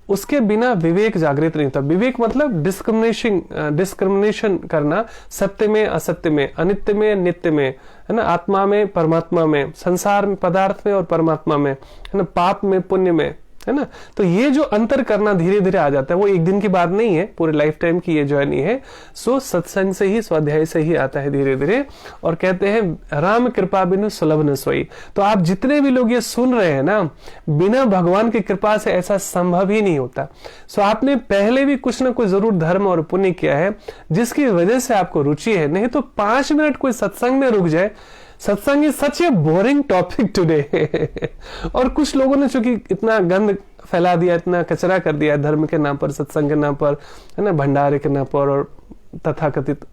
उसके बिना विवेक जागृत नहीं होता। विवेक मतलब डिस्क्रिमिनेशन करना, सत्य में असत्य में, अनित्य में नित्य में, है ना, आत्मा में परमात्मा में, संसार में पदार्थ में और परमात्मा में, है ना, पाप में पुण्य में, है ना। तो ये जो अंतर करना धीरे धीरे आ जाता है, वो एक दिन की बात नहीं है, पूरे लाइफ टाइम की ये जर्नी है। सो सत्संग से ही, स्वाध्याय से ही आता है धीरे धीरे। और कहते हैं राम कृपा बिनु सुलभ न सोई। तो आप जितने भी लोग ये सुन रहे हैं ना, बिना भगवान की कृपा से ऐसा संभव ही नहीं होता। सो आपने पहले भी कुछ ना कुछ जरूर धर्म और पुण्य किया है, जिसकी वजह से आपको रुचि है। नहीं तो 5 मिनट कोई सत्संग में रुक जाए, सत्संग is such A boring topic today. और कुछ लोगों ने चूंकि इतना गंद फैला दिया, इतना कचरा कर दिया धर्म के नाम पर, सत्संग के नाम पर, है ना, भंडारे के नाम पर और तथाकथित,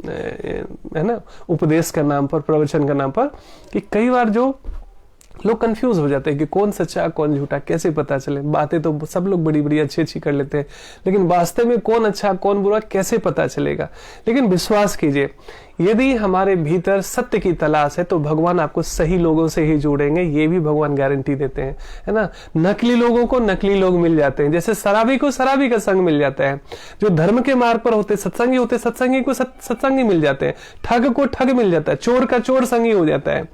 है ना, उपदेश के नाम पर, प्रवचन के नाम पर, कि कई बार जो लोग कंफ्यूज हो जाते हैं कि कौन सच्चा कौन झूठा कैसे पता चले। बातें तो सब लोग बड़ी बड़ी अच्छी अच्छी कर लेते हैं, लेकिन वास्तव में कौन अच्छा कौन बुरा कैसे पता चलेगा। लेकिन विश्वास कीजिए, यदि हमारे भीतर सत्य की तलाश है तो भगवान आपको सही लोगों से ही जोड़ेंगे, ये भी भगवान गारंटी देते हैं, है ना। नकली लोगों को नकली लोग मिल जाते हैं, जैसे शराबी को शराबी का संग मिल जाता है। जो धर्म के मार्ग पर होते सत्संगी होते, सत्संगी को सत्संगी मिल जाते हैं, ठग को ठग मिल जाता है, चोर का चोर संगी हो जाता है।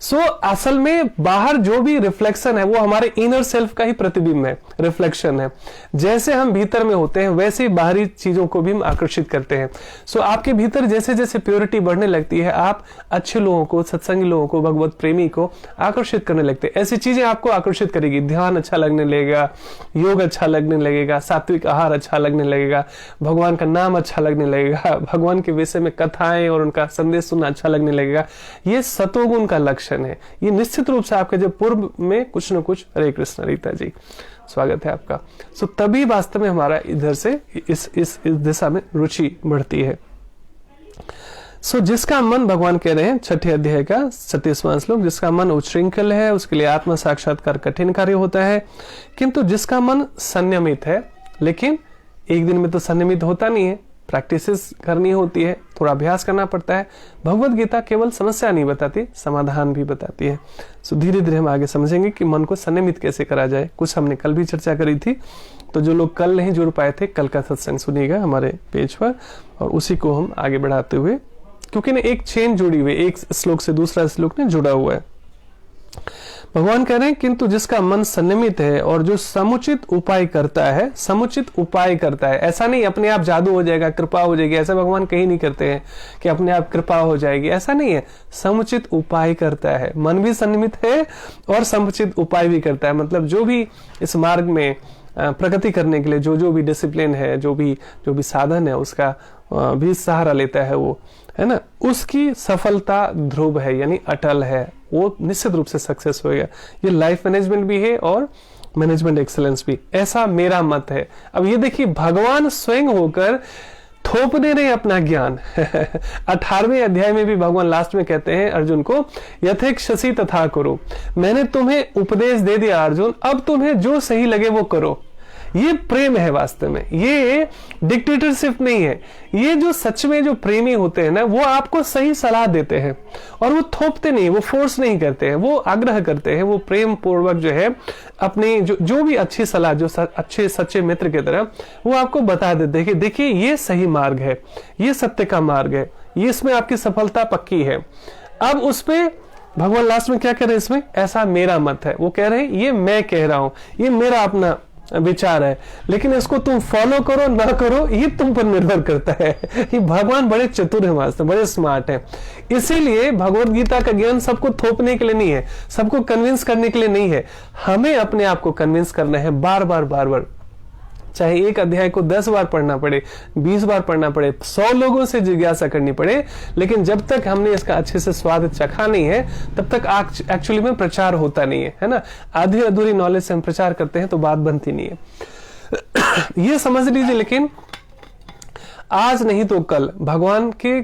सो असल में बाहर जो भी रिफ्लेक्शन है वो हमारे इनर सेल्फ का ही प्रतिबिंब है, रिफ्लेक्शन है। जैसे हम भीतर में होते हैं वैसे ही बाहरी चीजों को भी हम आकर्षित करते हैं। सो आपके भीतर जैसे जैसे प्योरिटी बढ़ने लगती है, आप अच्छे लोगों को, सत्संगी लोगों को, भगवत प्रेमी को आकर्षित करने लगते हैं। ऐसी चीजें आपको आकर्षित करेगी। ध्यान अच्छा लगने लगेगा, योग अच्छा लगने लगेगा, सात्विक आहार अच्छा लगने लगेगा, भगवान का नाम अच्छा लगने लगेगा, भगवान के विषय में कथाएं और उनका संदेश सुनना अच्छा लगने लगेगा। ये सतोगुण का लक्षण है। ये निश्चित रूप से आपके जब पूर्व में कुछ न कुछ, हरे कृष्ण रीता जी स्वागत है आपका। सो तभी वास्तव में हमारा इधर से इस दिशा में रुचि बढ़ती है। सो जिसका मन, भगवान कह रहे हैं 6ठे अध्याय का 36वां श्लोक, जिसका मन उच्छृंखल है उसके लिए आत्म साक्षात्कार कठिन कार्य होता है, किंतु जिसका मन संयमित है, लेकिन एक दिन में तो संयमित होता नहीं है, प्रैक्टिसेस करनी होती है, थोड़ा अभ्यास करना पड़ता है। भगवत गीता केवल समस्या नहीं बताती, समाधान भी बताती है। सो धीरे धीरे हम आगे समझेंगे कि मन को संयमित कैसे करा जाए। कुछ हमने कल भी चर्चा करी थी, तो जो लोग कल नहीं जुड़ पाए थे, कल का सत्संग सुनिएगा हमारे पेज पर, और उसी को हम आगे बढ़ाते हुए, क्योंकि ना एक चेन जुड़ी हुई, एक श्लोक से दूसरा श्लोक ने जुड़ा हुआ है। भगवान कह रहे हैं किंतु जिसका मन संयमित है और जो समुचित उपाय करता है, समुचित उपाय करता है, ऐसा नहीं अपने आप जादू हो जाएगा, कृपा हो जाएगी, ऐसा भगवान कहीं नहीं करते हैं कि अपने आप कृपा हो जाएगी, ऐसा नहीं है। समुचित उपाय करता है, मन भी संयमित है और समुचित उपाय भी करता है। मतलब जो भी इस मार्ग में प्रगति करने के लिए जो भी डिसिप्लिन है, जो भी साधन है, उसका भी सहारा लेता है वो, है ना, उसकी सफलता ध्रुव है, यानी अटल है, वो निश्चित रूप से सक्सेस होएगा। ये लाइफ मैनेजमेंट भी है और मैनेजमेंट एक्सेलेंस भी, ऐसा मेरा मत है। अब ये देखिए, भगवान स्वयं होकर थोपने रहे अपना ज्ञान। 18वें अध्याय में भी भगवान लास्ट में कहते हैं अर्जुन को, यथेक्षसि तथा करो, मैंने तुम्हें उपदेश दे दिया अर्जुन, अब तुम्हें जो सही लगे वो करो। ये प्रेम है वास्तव में, ये डिक्टेटरशिप नहीं है। ये जो सच में जो प्रेमी होते हैं ना, वो आपको सही सलाह देते हैं और वो थोपते नहीं, वो फोर्स नहीं करते हैं, वो आग्रह करते हैं, वो प्रेम पूर्वक जो है अपनी जो भी अच्छी सलाह, जो अच्छे सच्चे मित्र की तरह वो आपको बता देते हैं कि देखिए ये सही मार्ग है, ये सत्य का मार्ग है, ये इसमें आपकी सफलता पक्की है। अब उस पे भगवान लास्ट में क्या कह रहे हैं, इसमें ऐसा मेरा मत है, वो कह रहे हैं ये मैं कह रहा हूं, ये मेरा अपना विचार है, लेकिन इसको तुम फॉलो करो ना करो ये तुम पर निर्भर करता है। ये भगवान बड़े चतुर हैं, वास्तव बड़े स्मार्ट हैं। इसीलिए भगवत गीता का ज्ञान सबको थोपने के लिए नहीं है, सबको कन्विंस करने के लिए नहीं है, हमें अपने आप को कन्विंस करना है बार बार। चाहे एक अध्याय को 10 बार पढ़ना पड़े, 20 बार पढ़ना पड़े, 100 लोगों से जिज्ञासा करनी पड़े, लेकिन जब तक हमने इसका अच्छे से स्वाद चखा नहीं है तब तक एक्चुअली में प्रचार होता नहीं है ना। आधी अधूरी नॉलेज से हम प्रचार करते हैं तो बात बनती नहीं है। ये समझ लीजिए, लेकिन आज नहीं तो कल भगवान के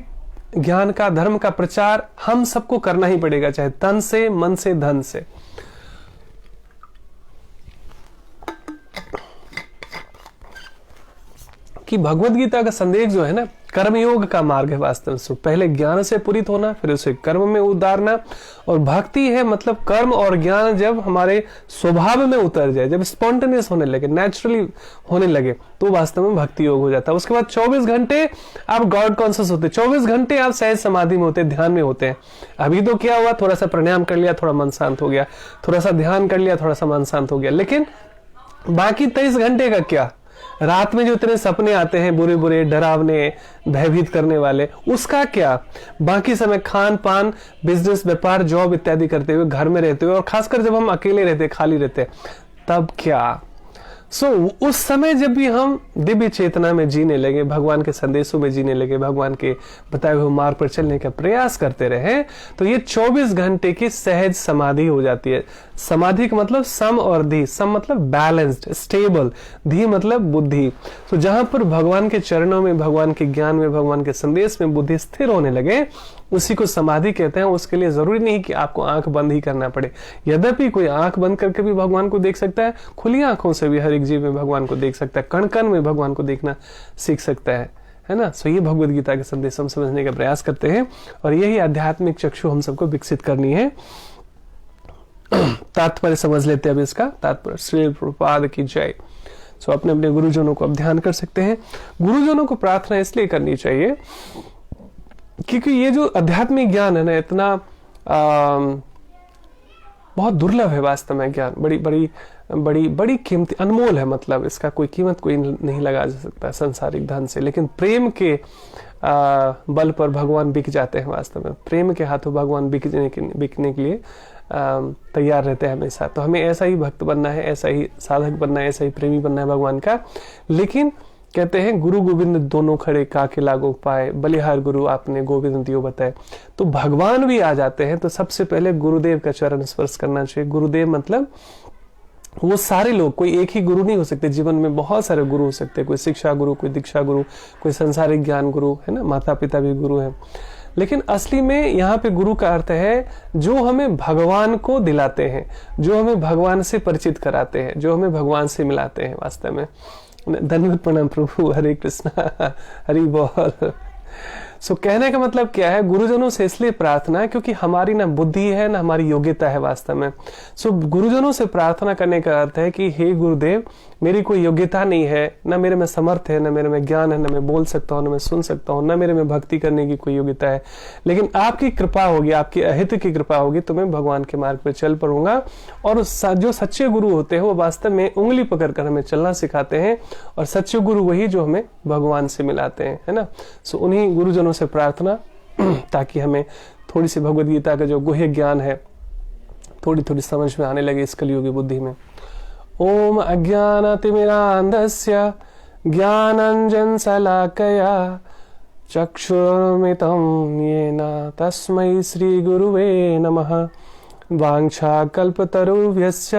ज्ञान का, धर्म का प्रचार हम सबको करना ही पड़ेगा, चाहे तन से, मन से, धन से। कि भगवत गीता का संदेश जो है ना, कर्मयोग का मार्ग है वास्तव में। पहले ज्ञान से पूरित होना, फिर उसे कर्म में उतारना, और भक्ति है मतलब कर्म और ज्ञान जब हमारे स्वभाव में उतर जाए, जब स्पॉन्टेनियस होने लगे, नेचुरली होने लगे, तो वास्तव में भक्ति योग हो जाता है। उसके बाद 24 घंटे आप गॉड कॉन्शियस होते, 24 घंटे आप सहज समाधि में होते, ध्यान में होते हैं। अभी तो क्या हुआ, थोड़ा सा प्राणायाम कर लिया, थोड़ा मन शांत हो गया, थोड़ा सा ध्यान कर लिया, थोड़ा सा मन शांत हो गया, लेकिन बाकी 23 घंटे का क्या? रात में जो इतने सपने आते हैं बुरे बुरे, डरावने, भयभीत करने वाले, उसका क्या? बाकी समय खान पान, बिजनेस, व्यापार, जॉब इत्यादि करते हुए, घर में रहते हुए, और खासकर जब हम अकेले रहते, खाली रहते, तब क्या? उस समय जब भी हम दिव्य चेतना में जीने लगे, भगवान के संदेशों में जीने लगे, भगवान के बताए हुए मार्ग पर चलने का प्रयास करते रहे, तो ये 24 घंटे की सहज समाधि हो जाती है। समाधि का मतलब सम और धी। सम मतलब बैलेंस्ड, स्टेबल, धी मतलब बुद्धि। तो जहां पर भगवान के चरणों में, भगवान के ज्ञान में, भगवान के संदेश में बुद्धि स्थिर होने लगे, उसी को समाधि कहते हैं। उसके लिए जरूरी नहीं कि आपको आंख बंद ही करना पड़े। यद्यपि कोई आंख बंद करके भी भगवान को देख सकता है, खुली आंखों से भी हर एक जीव में भगवान को देख सकता है, कण कण में भगवान को देखना सीख सकता है ना। सो ये भगवत गीता के संदेश हम समझने का प्रयास करते हैं, और यही आध्यात्मिक चक्षु हम सबको विकसित करनी है। तात्पर्य समझ लेते हैं अब इसका। तात्पर्य श्री प्रभुपाद की जय। सो अपने अपने गुरुजनों को अब ध्यान कर सकते हैं। गुरुजनों को प्रार्थना इसलिए करनी चाहिए क्योंकि ये जो आध्यात्मिक ज्ञान है ना, इतना बहुत दुर्लभ है वास्तव में। ज्ञान बड़ी बड़ी बड़ी बड़ी कीमती, अनमोल है, मतलब इसका कोई कीमत कोई नहीं लगा जा सकता सांसारिक धन से। लेकिन प्रेम के बल पर भगवान बिक जाते हैं वास्तव में। प्रेम के हाथों भगवान बिकने के लिए तैयार रहते हैं हमेशा। तो हमें ऐसा ही भक्त बनना है, ऐसा ही साधक बनना है, ऐसा ही प्रेमी बनना है भगवान का। लेकिन कहते हैं गुरु गोविंद दोनों खड़े, काके लागो पाए, बलिहार गुरु आपने गोविंद दियो बताए। तो भगवान भी आ जाते हैं, तो सबसे पहले गुरुदेव का चरण स्पर्श करना चाहिए। गुरुदेव मतलब वो सारे लोग, कोई एक ही गुरु नहीं हो सकते। जीवन में बहुत सारे गुरु हो सकते हैं, कोई शिक्षा गुरु, कोई दीक्षा गुरु, कोई संसारिक ज्ञान गुरु, है ना। माता पिता भी गुरु हैं, लेकिन असली में यहाँ पे गुरु का अर्थ है जो हमें भगवान को दिलाते हैं, जो हमें भगवान से परिचित कराते हैं, जो हमें भगवान से मिलाते हैं वास्तव में। धन्यवाद, प्रणाम प्रभु, हरे कृष्णा, हरि बोल। सो कहने का मतलब क्या है, गुरुजनों से इसलिए प्रार्थना है क्योंकि हमारी ना बुद्धि है ना हमारी योग्यता है वास्तव में। सो गुरुजनों से प्रार्थना करने का अर्थ है कि हे गुरुदेव, मेरी कोई योग्यता नहीं है, ना मेरे में समर्थ है, ना मेरे में ज्ञान है, ना मैं बोल सकता हूँ, ना मैं सुन सकता हूँ, ना मेरे में भक्ति करने की कोई योग्यता है, लेकिन आपकी कृपा होगी, आपकी अहित की कृपा होगी तो मैं भगवान के मार्ग पर चल पड़ूंगा। और जो सच्चे गुरु होते हैं वो वास्तव में उंगली पकड़कर हमें चलना सिखाते हैं, और सच्चे गुरु वही जो हमें भगवान से मिलाते हैं, है ना। सो उन्हीं गुरुजनों से प्रार्थना, ताकि हमें थोड़ी सी भगवद गीता का जो गुह्य ज्ञान है थोड़ी थोड़ी समझ में आने लगे इस कलियुगी बुद्धि में। ओम अज्ञानतिमिरान्धस्य ज्ञानाञ्जनशलाकया चक्षुरुन्मिलितं येन तस्मै श्रीगुरुवे नमः। वाञ्छाकल्पतरुभ्यश्च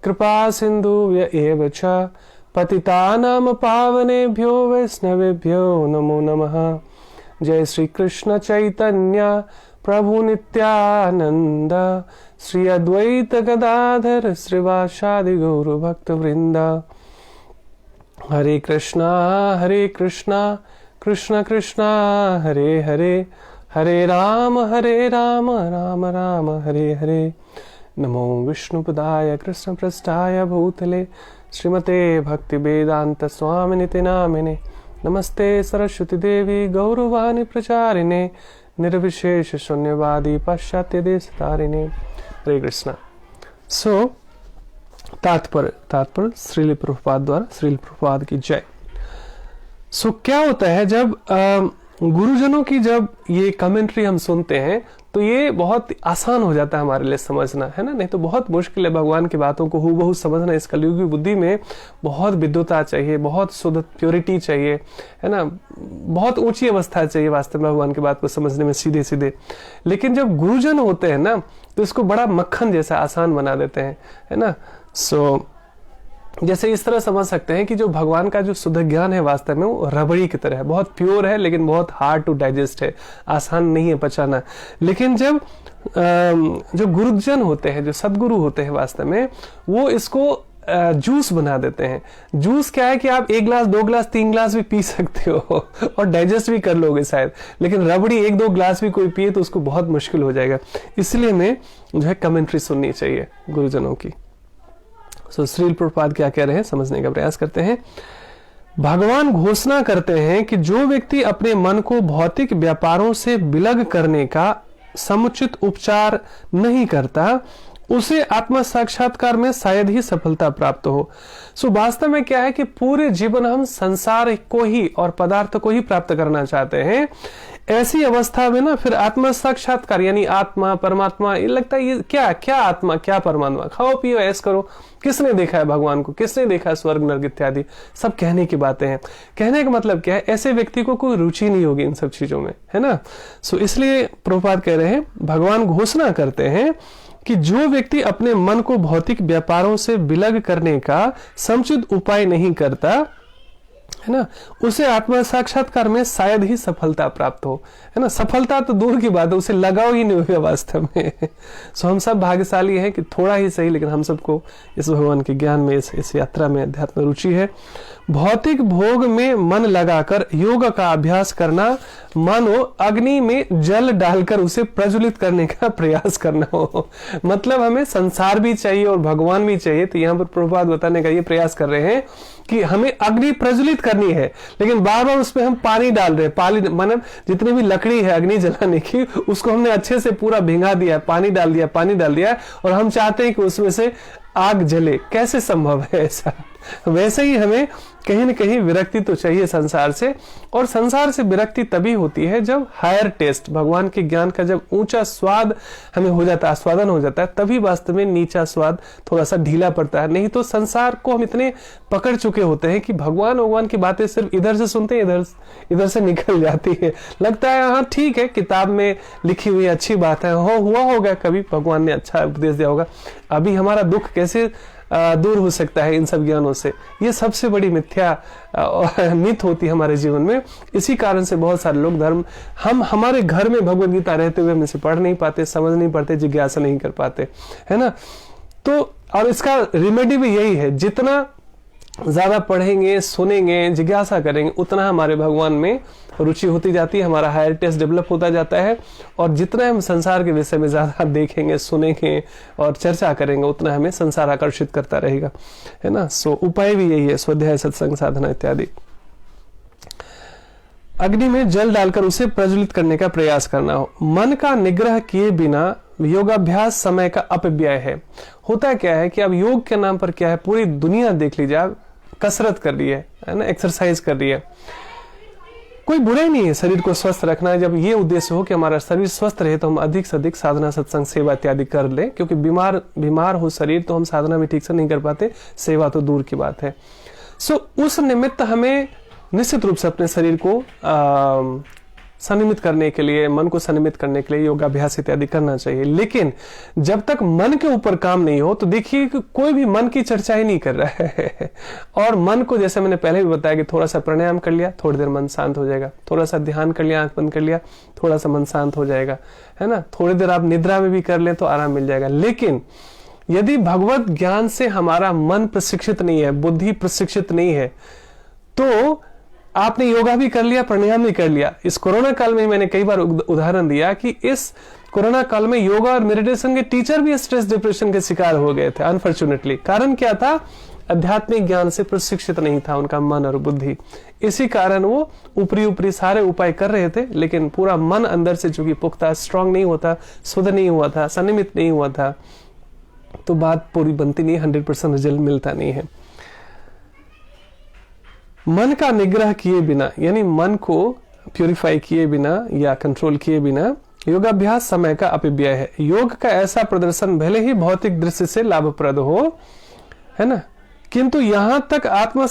कृपासिन्धुभ्य एव च पतितानां पावनेभ्यो वैष्णवेभ्यो नमो नमः। जय श्री कृष्ण चैतन्य प्रभु नित्यानंद, श्री अद्वैत गदाधर श्रीवासादि गौर भक्त वृंद। हरे कृष्णा कृष्ण कृष्णा हरे हरे, हरे राम राम राम हरे हरे। नमो विष्णुपदाय कृष्ण पृष्ठाय भूतले श्रीमते भक्ति वेदांत स्वामिनिति नामिने। नमस्ते सरस्वती देवी गौरवाणी प्रचारिणे, निर्विशेष शून्यवादी पाश्चात्य देश तारिणे। हरे कृष्णा। सो तात्पर्य श्रील प्रभुपाद द्वारा, श्रील प्रभुपाद की जय। सो क्या होता है जब गुरुजनों की जब ये कमेंट्री हम सुनते हैं तो ये बहुत आसान हो जाता है हमारे लिए समझना, है ना। नहीं तो बहुत मुश्किल है भगवान की बातों को हूबहू समझना। इस कलियुगी बुद्धि में बहुत विद्वता चाहिए, बहुत शुद्ध प्योरिटी चाहिए, है ना, बहुत ऊंची अवस्था चाहिए वास्तव में भगवान की बात को समझने में सीधे सीधे। लेकिन जब गुरुजन होते हैं ना तो इसको बड़ा मक्खन जैसा आसान बना देते हैं, है ना। सो जैसे इस तरह समझ सकते हैं कि जो भगवान का जो शुद्ध ज्ञान है वास्तव में वो रबड़ी की तरह है, बहुत प्योर है लेकिन बहुत हार्ड टू डाइजेस्ट है, आसान नहीं है पचाना। लेकिन जब जो गुरुजन होते हैं, जो सदगुरु होते हैं, वास्तव में वो इसको जूस बना देते हैं। जूस क्या है कि आप 1 गिलास 2 गिलास 3 गिलास भी पी सकते हो और डाइजेस्ट भी कर लोगे शायद, लेकिन रबड़ी 1-2 गिलास भी कोई पिए तो उसको बहुत मुश्किल हो जाएगा। इसलिए हमें जो है कमेंट्री सुननी चाहिए गुरुजनों की। सो श्रील प्रभुपाद क्या कह रहे हैं समझने का प्रयास करते हैं। भगवान घोषणा करते हैं कि जो व्यक्ति अपने मन को भौतिक व्यापारों से विलग करने का समुचित उपचार नहीं करता, उसे आत्म साक्षात्कार में शायद ही सफलता प्राप्त हो। सो वास्तव में क्या है कि पूरे जीवन हम संसार को ही और पदार्थ को ही प्राप्त करना चाहते हैं। ऐसी अवस्था में ना फिर आत्म साक्षात्कार यानी आत्मा परमात्मा, ये लगता है ये क्या क्या आत्मा क्या परमात्मा, खाओ पियो ऐश करो, किसने देखा है भगवान को, किसने देखा है स्वर्ग नर्क इत्यादि, सब कहने की बातें हैं। कहने का मतलब क्या है, ऐसे व्यक्ति को कोई रुचि नहीं होगी इन सब चीजों में, है ना। सो इसलिए प्रभुपाद कह रहे हैं, भगवान घोषणा करते हैं कि जो व्यक्ति अपने मन को भौतिक व्यापारों से विलग करने का समुचित उपाय नहीं करता, है ना, उसे आत्मा साक्षात्कार में शायद ही सफलता प्राप्त हो, है ना। सफलता तो दूर की बात है, उसे लगाव ही नहीं होगा वास्तव में। सो हम सब भाग्यशाली हैं कि थोड़ा ही सही, लेकिन हम सबको इस भगवान के ज्ञान में, इस यात्रा में अध्यात्म रुचि है। भौतिक भोग में मन लगाकर योग का अभ्यास करना मानो अग्नि में जल डालकर उसे प्रज्वलित करने का प्रयास करना हो। मतलब हमें संसार भी चाहिए और भगवान भी चाहिए। तो यहाँ पर प्रभुपाद बताने का ये प्रयास कर रहे हैं कि हमें अग्नि प्रज्वलित करनी है, लेकिन बार बार उसमें हम पानी डाल रहे हैं। पानी मतलब जितनी भी लकड़ी है अग्नि जलाने की, उसको हमने अच्छे से पूरा भिंगा दिया, पानी डाल दिया और हम चाहते हैं कि उसमें से आग जले। कैसे संभव है ऐसा? वैसे ही हमें कहीं न कहीं विरक्ति तो चाहिए संसार से, और संसार से विरक्ति तभी होती है जब हायर टेस्ट, भगवान के ज्ञान का जब ऊंचा स्वाद हमें हो जाता है, आस्वादन हो जाता है, तभी वास्तव में नीचा स्वाद थोड़ा सा ढीला पड़ता है। नहीं तो संसार को हम इतने पकड़ चुके होते हैं कि भगवान की बातें सिर्फ इधर से सुनते हैं, इधर से निकल जाती है। लगता है हाँ ठीक है, किताब में लिखी हुई अच्छी बात है, हुआ होगा कभी भगवान ने अच्छा उपदेश दिया होगा। अभी हमारा दुख कैसे दूर हो सकता है इन सब ज्ञानों से? ये सबसे बड़ी मिथ्या मिथ होती है हमारे जीवन में। इसी कारण से बहुत सारे लोग धर्म, हम हमारे घर में भगवद गीता रहते हुए हम इसे पढ़ नहीं पाते, समझ नहीं पाते, जिज्ञासा नहीं कर पाते, है ना। तो और इसका रेमेडी भी यही है, जितना ज्यादा पढ़ेंगे, सुनेंगे, जिज्ञासा करेंगे, उतना हमारे भगवान में रुचि होती जाती है, हमारा हायर टेस्ट डेवलप होता जाता है। और जितना हम संसार के विषय में ज्यादा देखेंगे, सुनेंगे और चर्चा करेंगे, उतना हमें संसार आकर्षित करता रहेगा, है ना। सो उपाय भी यही है, स्वाध्याय, सत्संग, साधना इत्यादि। अग्नि में जल डालकर उसे प्रज्वलित करने का प्रयास करना हो। मन का निग्रह किए बिना योगाभ्यास समय का अपव्यय है। होता क्या है कि अब योग के नाम पर क्या है, पूरी दुनिया देख लीजिए, आप कसरत कर रही है ना, एक्सरसाइज कर रही है। कोई बुराई नहीं है शरीर को स्वस्थ रखना। जब ये उद्देश्य हो कि हमारा शरीर स्वस्थ रहे तो हम अधिक से अधिक साधना, सत्संग, सेवा इत्यादि कर ले, क्योंकि बीमार हो शरीर तो हम साधना भी ठीक से नहीं कर पाते, सेवा तो दूर की बात है। सो उस निमित्त हमें निश्चित रूप से अपने शरीर को संयमित करने के लिए, मन को संयमित करने के लिए योगाभ्यास इत्यादि करना चाहिए। लेकिन जब तक मन के ऊपर काम नहीं हो तो देखिए कि कोई भी मन की चर्चा ही नहीं कर रहा है। और मन को, जैसे मैंने पहले भी बताया कि थोड़ा सा प्राणायाम कर लिया, थोड़ी देर मन शांत हो जाएगा, थोड़ा सा ध्यान कर लिया, आंख बंद कर लिया, थोड़ा सा मन शांत हो जाएगा, है ना। थोड़ी देर आप निद्रा में भी कर लें तो आराम मिल जाएगा। लेकिन यदि भगवत ज्ञान से हमारा मन प्रशिक्षित नहीं है, बुद्धि प्रशिक्षित नहीं है, तो आपने योगा भी कर लिया, प्राणायाम भी कर लिया। इस कोरोना काल में मैंने कई बार उदाहरण दिया कि इस कोरोना काल में योगा और मेडिटेशन के टीचर भी स्ट्रेस डिप्रेशन के शिकार हो गए थे, अनफॉर्चुनेटली। कारण क्या था? आध्यात्मिक ज्ञान से प्रशिक्षित नहीं था उनका मन और बुद्धि। इसी कारण वो ऊपरी सारे उपाय कर रहे थे, लेकिन पूरा मन अंदर से चूंकि पुख्ता, स्ट्रांग नहीं होता, शुद्ध नहीं हुआ था, संयमित नहीं हुआ था, तो बात पूरी बनती नहीं, 100% रिजल्ट मिलता नहीं है। मन का निग्रह किए बिना, यानी मन को प्यूरिफाई किए बिना या कंट्रोल किए बिना योगाभ्यास समय का अपव्यय है। योग का ऐसा प्रदर्शन भले ही भौतिक दृष्टि से लाभप्रद हो, है ना, किंतु जहां तक आत्म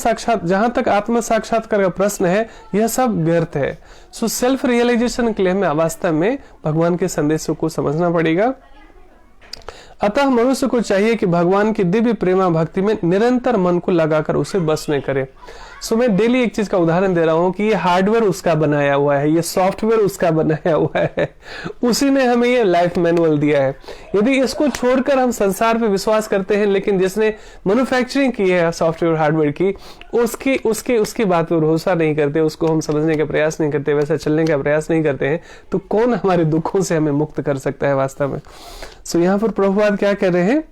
साक्षात्कार का प्रश्न है, यह सब व्यर्थ है। सो सेल्फ रियलाइजेशन के लिए हमें वास्तव में भगवान के संदेशों को समझना पड़ेगा। अतः मनुष्य को चाहिए कि भगवान की दिव्य प्रेमा भक्ति में निरंतर मन को लगाकर उसे बस में करे। सो मैं डेली एक चीज का उदाहरण दे रहा हूं कि ये हार्डवेयर उसका बनाया हुआ है, ये सॉफ्टवेयर उसका बनाया हुआ है, उसी ने हमें ये लाइफ मैनुअल दिया है। यदि इसको छोड़कर हम संसार पे विश्वास करते हैं, लेकिन जिसने मैन्युफैक्चरिंग की है सॉफ्टवेयर हार्डवेयर की, उसकी बात पर भरोसा नहीं करते, उसको हम समझने का प्रयास नहीं करते, वैसा चलने का प्रयास नहीं करते हैं, तो कौन हमारे दुखों से हमें मुक्त कर सकता है वास्तव में। सो यहाँ पर प्रभुपाद क्या कह रहे हैं,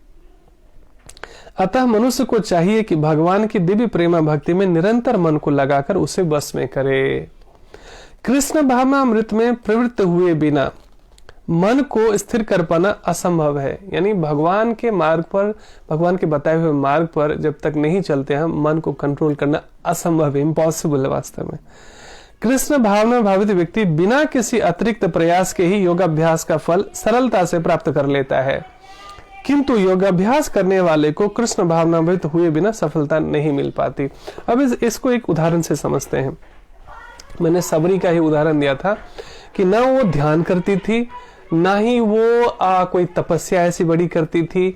अतः मनुष्य को चाहिए कि भगवान की दिव्य प्रेमा भक्ति में निरंतर मन को लगाकर उसे बस में करे। कृष्ण भावनामृत में प्रवृत्त हुए बिना मन को स्थिर कर पाना असंभव है। यानी भगवान के मार्ग पर, भगवान के बताए हुए मार्ग पर जब तक नहीं चलते हम, मन को कंट्रोल करना असंभव है, इम्पॉसिबल है वास्तव में। कृष्ण भावना भावित व्यक्ति बिना किसी अतिरिक्त प्रयास के ही योगाभ्यास का फल सरलता से प्राप्त कर लेता है, किंतु योगाभ्यास करने वाले को कृष्ण भावनामृत हुए बिना सफलता नहीं मिल पाती। अब इसको एक उदाहरण से समझते हैं। मैंने सबरी का ही उदाहरण दिया था कि ना वो ध्यान करती थी, ना ही वो कोई तपस्या ऐसी बड़ी करती थी,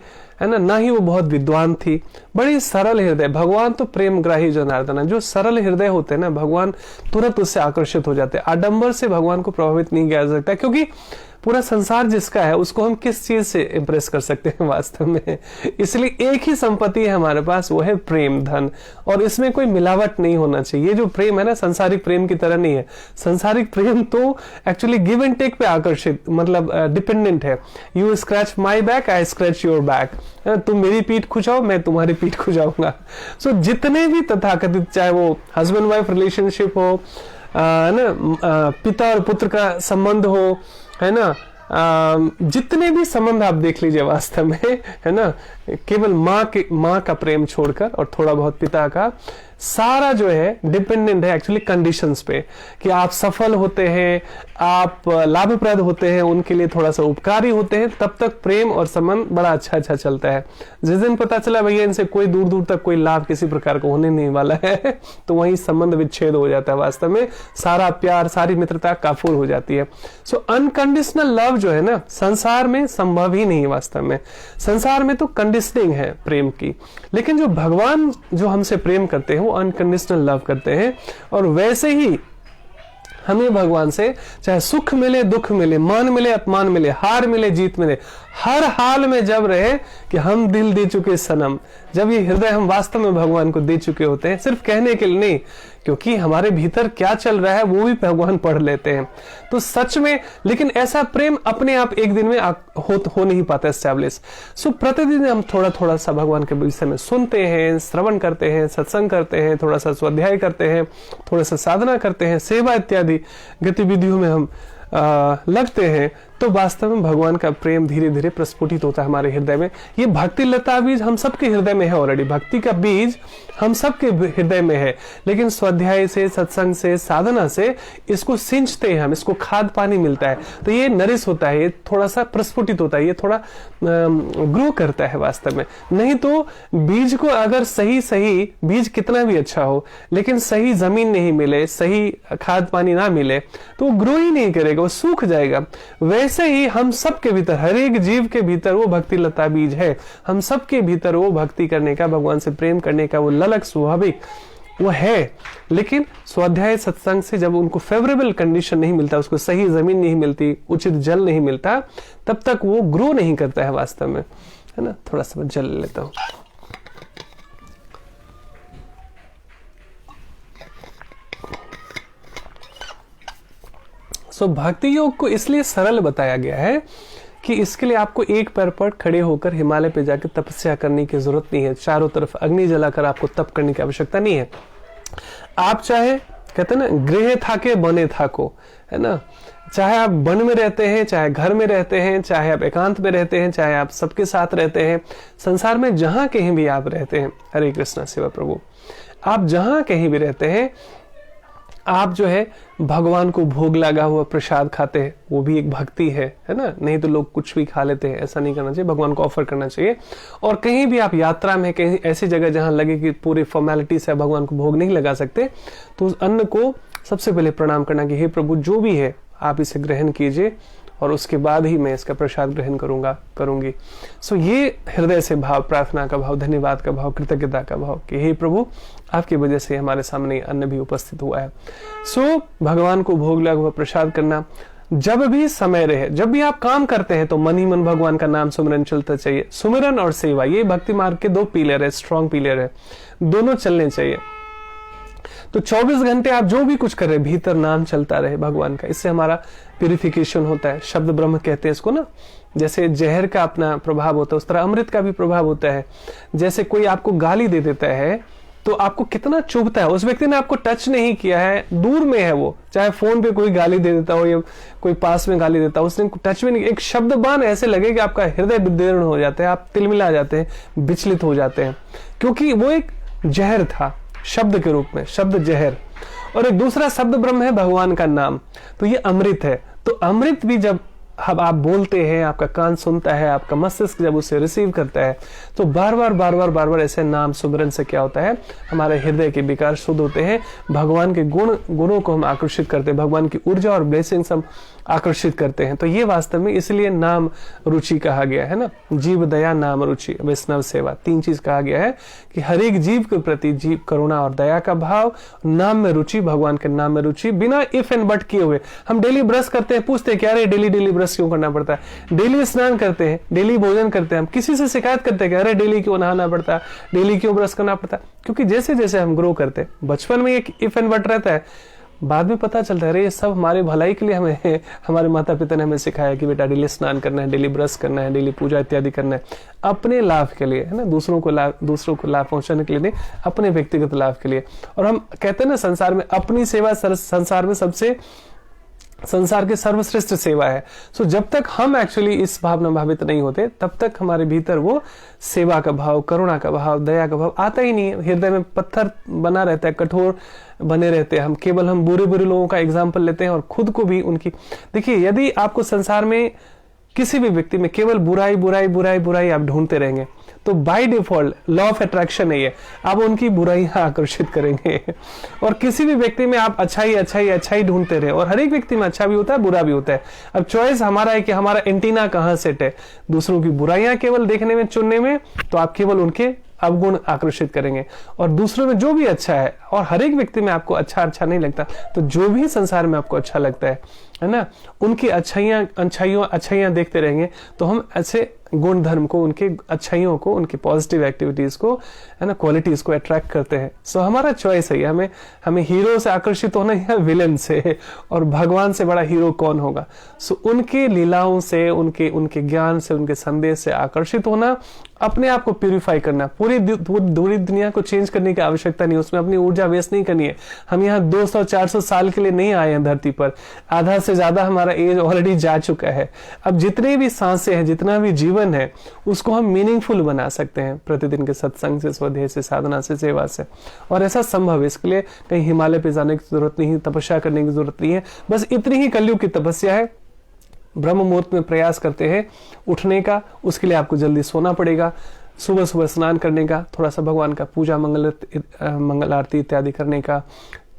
है ना ही वो बहुत विद्वान थी, बड़ी सरल हृदय। भगवान तो प्रेमग्राही जनार्दन है, जो सरल हृदय होते हैं ना, भगवान तुरंत उससे आकर्षित हो जाते हैं। आडंबर से भगवान को प्रभावित नहीं किया जा सकता, क्योंकि पूरा संसार जिसका है उसको हम किस चीज से इंप्रेस कर सकते हैं वास्तव में। इसलिए एक ही संपत्ति है हमारे पास, वो है प्रेम धन, और इसमें कोई मिलावट नहीं होना चाहिए। ये जो प्रेम है ना, संसारिक प्रेम की तरह नहीं है। संसारिक प्रेम तो एक्चुअली गिव एंड टेक पे आकर्षित, मतलब डिपेंडेंट है। You scratch my back, I scratch your back. तुम मेरी पीठ खुजाओ, मैं तुम्हारी पीठ खुजाऊंगा। सो जितने भी तथाकथित, चाहे वो हस्बैंड वाइफ रिलेशनशिप हो, ना पिता और पुत्र का संबंध हो, है ना, जितने भी संबंध आप देख लीजिए वास्तव में, है ना, केवल माँ का प्रेम छोड़कर और थोड़ा बहुत पिता का, सारा जो है डिपेंडेंट है एक्चुअली कंडीशंस पे, कि आप सफल होते हैं, आप लाभप्रद होते हैं, उनके लिए थोड़ा सा उपकारी होते हैं, तब तक प्रेम और संबंध बड़ा अच्छा चलता है। जिस दिन पता चला भैया इनसे कोई दूर दूर तक कोई लाभ किसी प्रकार का होने नहीं वाला है, तो वहीं संबंध विच्छेद हो जाता है। वास्तव में सारा प्यार, सारी मित्रता काफूर हो जाती है। सो अनकंडीशनल लव जो है ना, संसार में संभव ही नहीं है वास्तव में। संसार में तो कंडीशनिंग है प्रेम की, लेकिन जो भगवान जो हमसे प्रेम करते हैं वो अनकंडीशनल लव करते हैं। और वैसे ही हमें भगवान से चाहे सुख मिले, दुख मिले, मान मिले, अपमान मिले, हार मिले, जीत मिले, हर हाल में जब रहे कि हम दिल दे चुके सनम, जब ये हृदय हम वास्तव में भगवान को दे चुके होते हैं, सिर्फ कहने के लिए नहीं, क्योंकि हमारे भीतर क्या चल रहा है वो भी भगवान पढ़ लेते हैं। तो सच में, लेकिन ऐसा प्रेम अपने आप एक दिन में हो नहीं पाता एस्टैब्लिश। सो प्रतिदिन हम थोड़ा सा भगवान के विषय में सुनते हैं, श्रवण करते हैं, सत्संग करते हैं, थोड़ा सा स्वाध्याय करते हैं, थोड़ा सा साधना करते हैं, सेवा इत्यादि गतिविधियों में हम लगते हैं, तो वास्तव में भगवान का प्रेम धीरे धीरे प्रस्फुटित होता है हमारे हृदय में। ये भक्ति लता बीज हम सबके हृदय में है ऑलरेडी, भक्ति का बीज हम सबके हृदय में है, लेकिन स्वाध्याय से, सत्संग से, साधना से इसको सिंचते हैं हम, इसको खाद पानी मिलता है, तो ये नरिश होता है, ये थोड़ा सा प्रस्फुटित होता है, ये थोड़ा ग्रो करता है वास्तव में। नहीं तो बीज को अगर सही बीज कितना भी अच्छा हो, लेकिन सही जमीन नहीं मिले, सही खाद पानी ना मिले, तो वो ग्रो ही नहीं करेगा, वो सूख जाएगा। वैसे ही हम सबके भीतर, हर एक जीव के भीतर वो भक्ति लता बीज है। हम सबके भीतर वो भक्ति करने का, भगवान से प्रेम करने का वो ललक स्वाभाविक वो है, लेकिन स्वाध्याय सत्संग से जब उनको फेवरेबल कंडीशन नहीं मिलता, उसको सही जमीन नहीं मिलती, उचित जल नहीं मिलता, तब तक वो ग्रो नहीं करता है वास्तव में, है ना। थोड़ा सा जल लेता हूं। सो भक्ति योग को इसलिए सरल बताया गया है कि इसके लिए आपको एक पैर पर खड़े होकर हिमालय पे जाकर तपस्या करने की जरूरत नहीं है, चारों तरफ अग्नि जलाकर आपको तप करने की आवश्यकता नहीं है। आप चाहे, कहते हैं ना, गृह थाके बने थाको, है ना, चाहे आप वन में रहते हैं, चाहे घर में रहते हैं, चाहे आप एकांत में रहते हैं, चाहे आप सबके साथ रहते हैं, संसार में जहां कहीं भी आप रहते हैं, हरे कृष्णा सेवा प्रभु, आप जहां कहीं भी रहते हैं, आप जो है भगवान को भोग लगा हुआ प्रसाद खाते हैं, वो भी एक भक्ति है ना। नहीं तो लोग कुछ भी खा लेते हैं, ऐसा नहीं करना चाहिए, भगवान को ऑफर करना चाहिए। और कहीं भी आप यात्रा में, कहीं ऐसी जगह जहां लगे कि पूरी फॉर्मेलिटी से भगवान को भोग नहीं लगा सकते, तो उस अन्न को सबसे पहले प्रणाम करना कि हे प्रभु, जो भी है आप इसे ग्रहण कीजिए और उसके बाद ही मैं इसका प्रसाद ग्रहण करूंगी। सो ये हृदय से भाव, प्रार्थना का भाव, धन्यवाद का भाव, कृतज्ञता का भाव कि हे प्रभु, आपकी वजह से हमारे सामने अन्न भी उपस्थित हुआ है। सो भगवान को भोग लगा हुआ प्रसाद करना, जब भी समय रहे, जब भी आप काम करते हैं तो मन ही मन भगवान का नाम सुमिरन चलता चाहिए। सुमिरन और सेवा, ये भक्ति मार्ग के 2 पिलर है, स्ट्रॉन्ग पिलर है, दोनों चलने चाहिए। तो 24 घंटे आप जो भी कुछ कर रहे, भीतर नाम चलता रहे भगवान का, इससे हमारा प्यूरिफिकेशन होता है। शब्द ब्रह्म कहते हैं इसको ना। जैसे जहर का अपना प्रभाव होता है, उस तरह अमृत का भी प्रभाव होता है। जैसे कोई आपको गाली दे देता है तो आपको कितना चुभता है, उस व्यक्ति ने आपको टच नहीं किया है, दूर में है वो, चाहे फोन पे कोई गाली दे देता हो या कोई पास में गाली देता हो, उसने टच में नहीं, एक शब्द बाण ऐसे लगे कि आपका हृदय विदीर्ण हो जाता है, आप तिलमिला जाते हैं, विचलित हो जाते हैं, क्योंकि वो एक जहर था शब्द के रूप में, शब्द जहर। और एक दूसरा शब्द ब्रह्म है भगवान का नाम, तो ये अमृत है। तो अमृत भी जब आप बोलते हैं, आपका कान सुनता है, आपका मस्तिष्क जब उसे रिसीव करता है, तो बार बार ऐसे नाम सुमिरन से क्या होता है, हमारे हृदय के विकार शुद्ध होते हैं, भगवान के गुणों को हम आकर्षित करते हैं, भगवान की ऊर्जा और ब्लेसिंग्स हम आकर्षित करते हैं। तो ये वास्तव में इसलिए नाम रुचि कहा गया है ना, जीव दया नाम रुचि वैष्णव सेवा, 3 चीज कहा गया है कि हर एक जीव के प्रति जीव करुणा और दया का भाव, नाम में रुचि, भगवान के नाम में रुचि, बिना इफ एंड बट किए हुए। हम डेली ब्रश करते हैं, पूछते हैं क्या अरे डेली ब्रश क्यों करना पड़ता है, डेली स्नान करते हैं, डेली भोजन करते हैं, हम किसी से शिकायत करते हैं कि अरे डेली क्यों नहाना पड़ता है, डेली क्यों ब्रश करना पड़ता है, क्योंकि जैसे जैसे हम ग्रो करते हैं, बचपन में एक इफ एंड बट रहता है, बाद में पता चलता है अरे ये सब हमारे भलाई के लिए हमें हमारे माता पिता ने हमें सिखाया कि बेटा डेली स्नान करना है, डेली ब्रश करना है, डेली पूजा इत्यादि करना है, अपने लाभ के लिए, है ना, दूसरों को लाभ पहुंचाने के लिए नहीं, अपने व्यक्तिगत लाभ के लिए। और हम कहते हैं ना, संसार में अपनी सेवा संसार में संसार की सर्वश्रेष्ठ सेवा है। सो जब तक हम एक्चुअली इस भावना भावित नहीं होते, तब तक हमारे भीतर वो सेवा का भाव, करुणा का भाव, दया का भाव आता ही नहीं है। हृदय में पत्थर बना रहता है, कठोर बने रहते हैं। हम बुरे लोगों का एग्जाम्पल लेते हैं और खुद को भी उनकी, देखिए यदि आपको संसार में किसी भी व्यक्ति में केवल बुराई आप ढूंढते रहेंगे, तो by default law of attraction है ये, आप उनकी बुराइयां आकर्षित करेंगे। और किसी भी व्यक्ति में आप अच्छाई ढूंढते रहे, और हर एक व्यक्ति में अच्छा भी होता है, बुरा भी होता है। अब चॉइस हमारा है कि हमारा एंटीना कहां सेट है, दूसरों की बुराइयां केवल देखने में, चुनने में, तो आप केवल उनके अवगुण आकर्षित करेंगे। और दूसरों में जो भी अच्छा है, और हर एक व्यक्ति में आपको अच्छा नहीं लगता, तो जो भी संसार में आपको अच्छा लगता है ना, उनकी अच्छाइयां देखते रहेंगे, तो हम ऐसे गुण धर्म को, उनके अच्छाइयों को, उनकी पॉजिटिव एक्टिविटीज को, है ना, क्वालिटीज को अट्रैक्ट करते हैं। सो हमारा चॉइस है, हमें हीरो से आकर्षित होना है, विलेन से, और भगवान से बड़ा हीरो कौन होगा। सो उनके लीलाओं से, उनके ज्ञान से, उनके संदेश से आकर्षित होना, अपने आप को प्यूरिफाई करना। पूरी दुनिया को चेंज करने की आवश्यकता नहीं, उसमें अपनी ऊर्जा वेस्ट नहीं करनी है। हम यहाँ 200-400 साल के लिए नहीं आए हैं धरती पर, आधा से ज्यादा हमारा एज ऑलरेडी जा चुका है। अब जितने भी सांसें हैं, जितना भी जीवन है, उसको हम मीनिंगफुल बना सकते हैं प्रतिदिन के सत्संग से, स्वाध्याय से, साधना से, सेवा से। और ऐसा संभव है, इसके लिए कहीं हिमालय पे जाने की जरूरत नहीं है, तपस्या करने की जरूरत नहीं है, बस इतनी ही कलयुग की तपस्या है। ब्रह्म मुहूर्त में प्रयास करते हैं उठने का, उसके लिए आपको जल्दी सोना पड़ेगा, सुबह स्नान करने का, थोड़ा सा भगवान का पूजा, मंगल आरती इत्यादि करने का,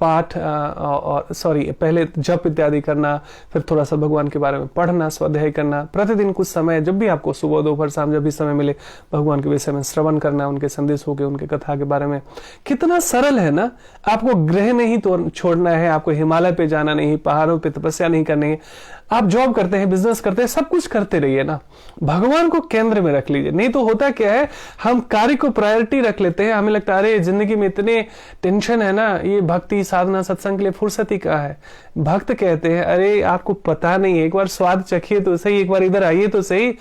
पाठ पहले जप इत्यादि करना, फिर थोड़ा सा भगवान के बारे में पढ़ना, स्वाध्याय करना, प्रतिदिन कुछ समय, जब भी आपको सुबह, दोपहर, शाम, जब भी समय मिले, भगवान के विषय में श्रवण करना, उनके संदेशों के, उनके कथा के बारे में। कितना सरल है ना। आपको ग्रह नहीं छोड़ना है, आपको हिमालय पे जाना नहीं, पहाड़ों पे तपस्या नहीं करनी है। आप जॉब करते हैं, बिजनेस करते हैं, सब कुछ करते रहिए ना, भगवान को केंद्र में रख लीजिए। नहीं तो होता क्या है, हम कार्य को प्रायोरिटी रख लेते हैं, हमें लगता है अरे जिंदगी में इतने टेंशन है ना, ये भक्ति, साधना, सत्संग के लिए फुर्सत ही कहाँ है। भक्त कहते हैं अरे आपको पता नहीं है, एक बार स्वाद चखिए तो सही, एक बार इधर आइए तो सही।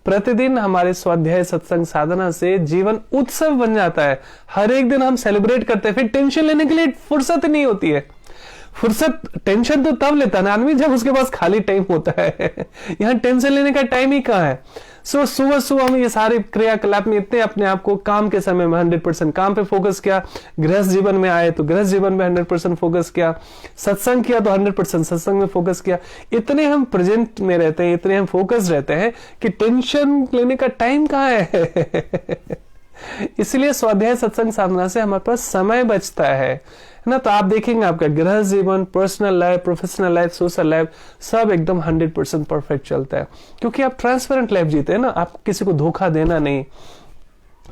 प्रतिदिन हमारे स्वाध्याय, सत्संग, साधना से जीवन उत्सव बन जाता है। हर एक दिन हम सेलिब्रेट करते हैं, फिर टेंशन लेने के लिए फुर्सत नहीं होती है। फुर्सत, टेंशन तो तब लेता है ना आदमी जब उसके पास खाली टाइम होता है। यहाँ टेंशन लेने का टाइम ही कहाँ है। सुबह हम ये सारे क्रियाकलाप में इतने अपने आप को, काम के समय में 100% काम पे फोकस किया, गृहस्थ जीवन में आए तो गृहस्थ जीवन में 100% फोकस किया, सत्संग किया तो 100% सत्संग में फोकस किया। इतने हम प्रेजेंट में रहते हैं, इतने हम फोकस रहते हैं कि टेंशन लेने का टाइम कहाँ है। इसलिए स्वाध्याय सत्संग साधना से हमारे पास समय बचता है ना। तो आप देखेंगे आपका गृह जीवन, personal life, professional life, social life सब एकदम 100% परफेक्ट चलता है, क्योंकि आप ट्रांसपेरेंट लाइफ जीते हैं ना। आप किसी को धोखा देना नहीं,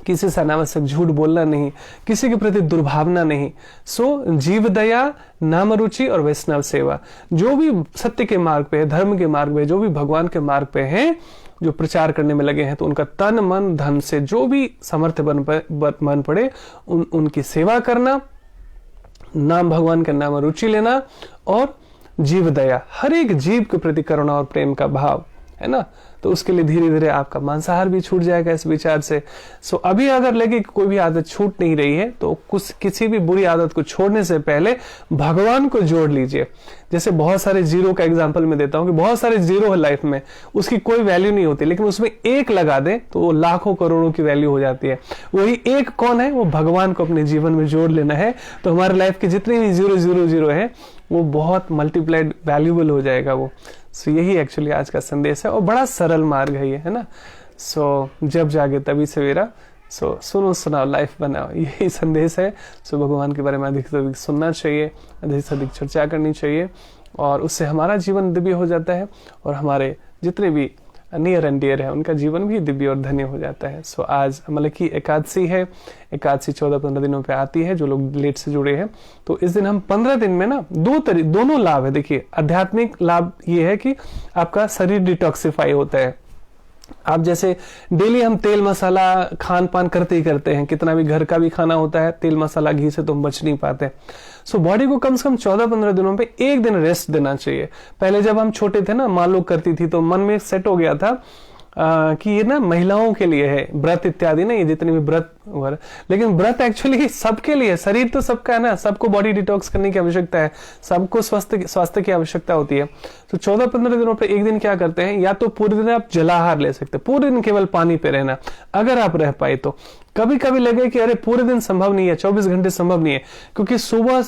किसी से अनावश्यक झूठ बोलना नहीं, किसी के प्रति दुर्भावना नहीं। सो जीव दया, नाम रुचि और वैष्णव सेवा, जो भी सत्य के मार्ग पे है, धर्म के मार्ग पे, जो भी भगवान के मार्ग पे हैं, जो प्रचार करने में लगे हैं, तो उनका तन मन धन से जो भी सामर्थ्य बन पड़े उनकी सेवा करना, नाम भगवान का नाम रुचि लेना और जीव दया, हर एक जीव के प्रति करुणा और प्रेम का भाव है ना। तो उसके लिए धीरे धीरे आपका मांसाहार भी छूट जाएगा इस विचार से। सो अभी अगर लगे कि कोई भी आदत छूट नहीं रही है, तो किसी भी बुरी आदत को छोड़ने से पहले भगवान को जोड़ लीजिए। जैसे बहुत सारे जीरो का एग्जांपल मैं देता हूं कि बहुत सारे जीरो है लाइफ में, उसकी कोई वैल्यू नहीं होती, लेकिन उसमें एक लगा दें तो वो लाखों करोड़ों की वैल्यू हो जाती है। वही एक कौन है? वो भगवान को अपने जीवन में जोड़ लेना है। तो हमारे लाइफ के जितने भी 000 है वो बहुत मल्टीप्लाइड वैल्यूबल हो जाएगा वो। सो यही एक्चुअली आज का संदेश है और बड़ा सरल मार्ग है ये, है ना। सो जब जागे तभी सवेरा, सो सुनो सुनाओ लाइफ बनाओ, यही संदेश है। सो भगवान के बारे में अधिक से अधिक सुनना चाहिए, अधिक से अधिक चर्चा करनी चाहिए, और उससे हमारा जीवन दिव्य हो जाता है और हमारे जितने भी नियर एंड डियर है उनका जीवन भी दिव्य और धन्य हो जाता है। सो आज मलकी एकादशी है। एकादशी 14-15 दिनों पे आती है, जो लोग लेट से जुड़े हैं। तो इस दिन हम 15 दिन में ना दोनों लाभ है। देखिए, आध्यात्मिक लाभ ये है कि आपका शरीर डिटॉक्सिफाई होता है। आप जैसे डेली हम तेल मसाला खान पान करते ही करते हैं, कितना भी घर का भी खाना होता है, तेल मसाला घी से तो हम बच नहीं पाते। सो बॉडी को कम से कम 14-15 दिनों पे एक दिन रेस्ट देना चाहिए। पहले जब हम छोटे थे ना, माँ लोग करती थी, तो मन में सेट हो गया था कि ये ना महिलाओं के लिए है, व्रत इत्यादि ना, ये जितने भी व्रत, लेकिन व्रत एक्चुअली सबके लिए, शरीर तो सबका है ना, सबको बॉडी डिटॉक्स करने की आवश्यकता है, सबको स्वास्थ्य की आवश्यकता होती है। तो 14-15 दिनों पे एक दिन क्या करते हैं, या तो पूरे दिन आप जलाहार ले सकते हैं, पूरे दिन केवल पानी पे रहना अगर आप रह पाए तो। कभी कभी लगे कि अरे पूरे दिन संभव नहीं है, 24 घंटे संभव नहीं है, क्योंकि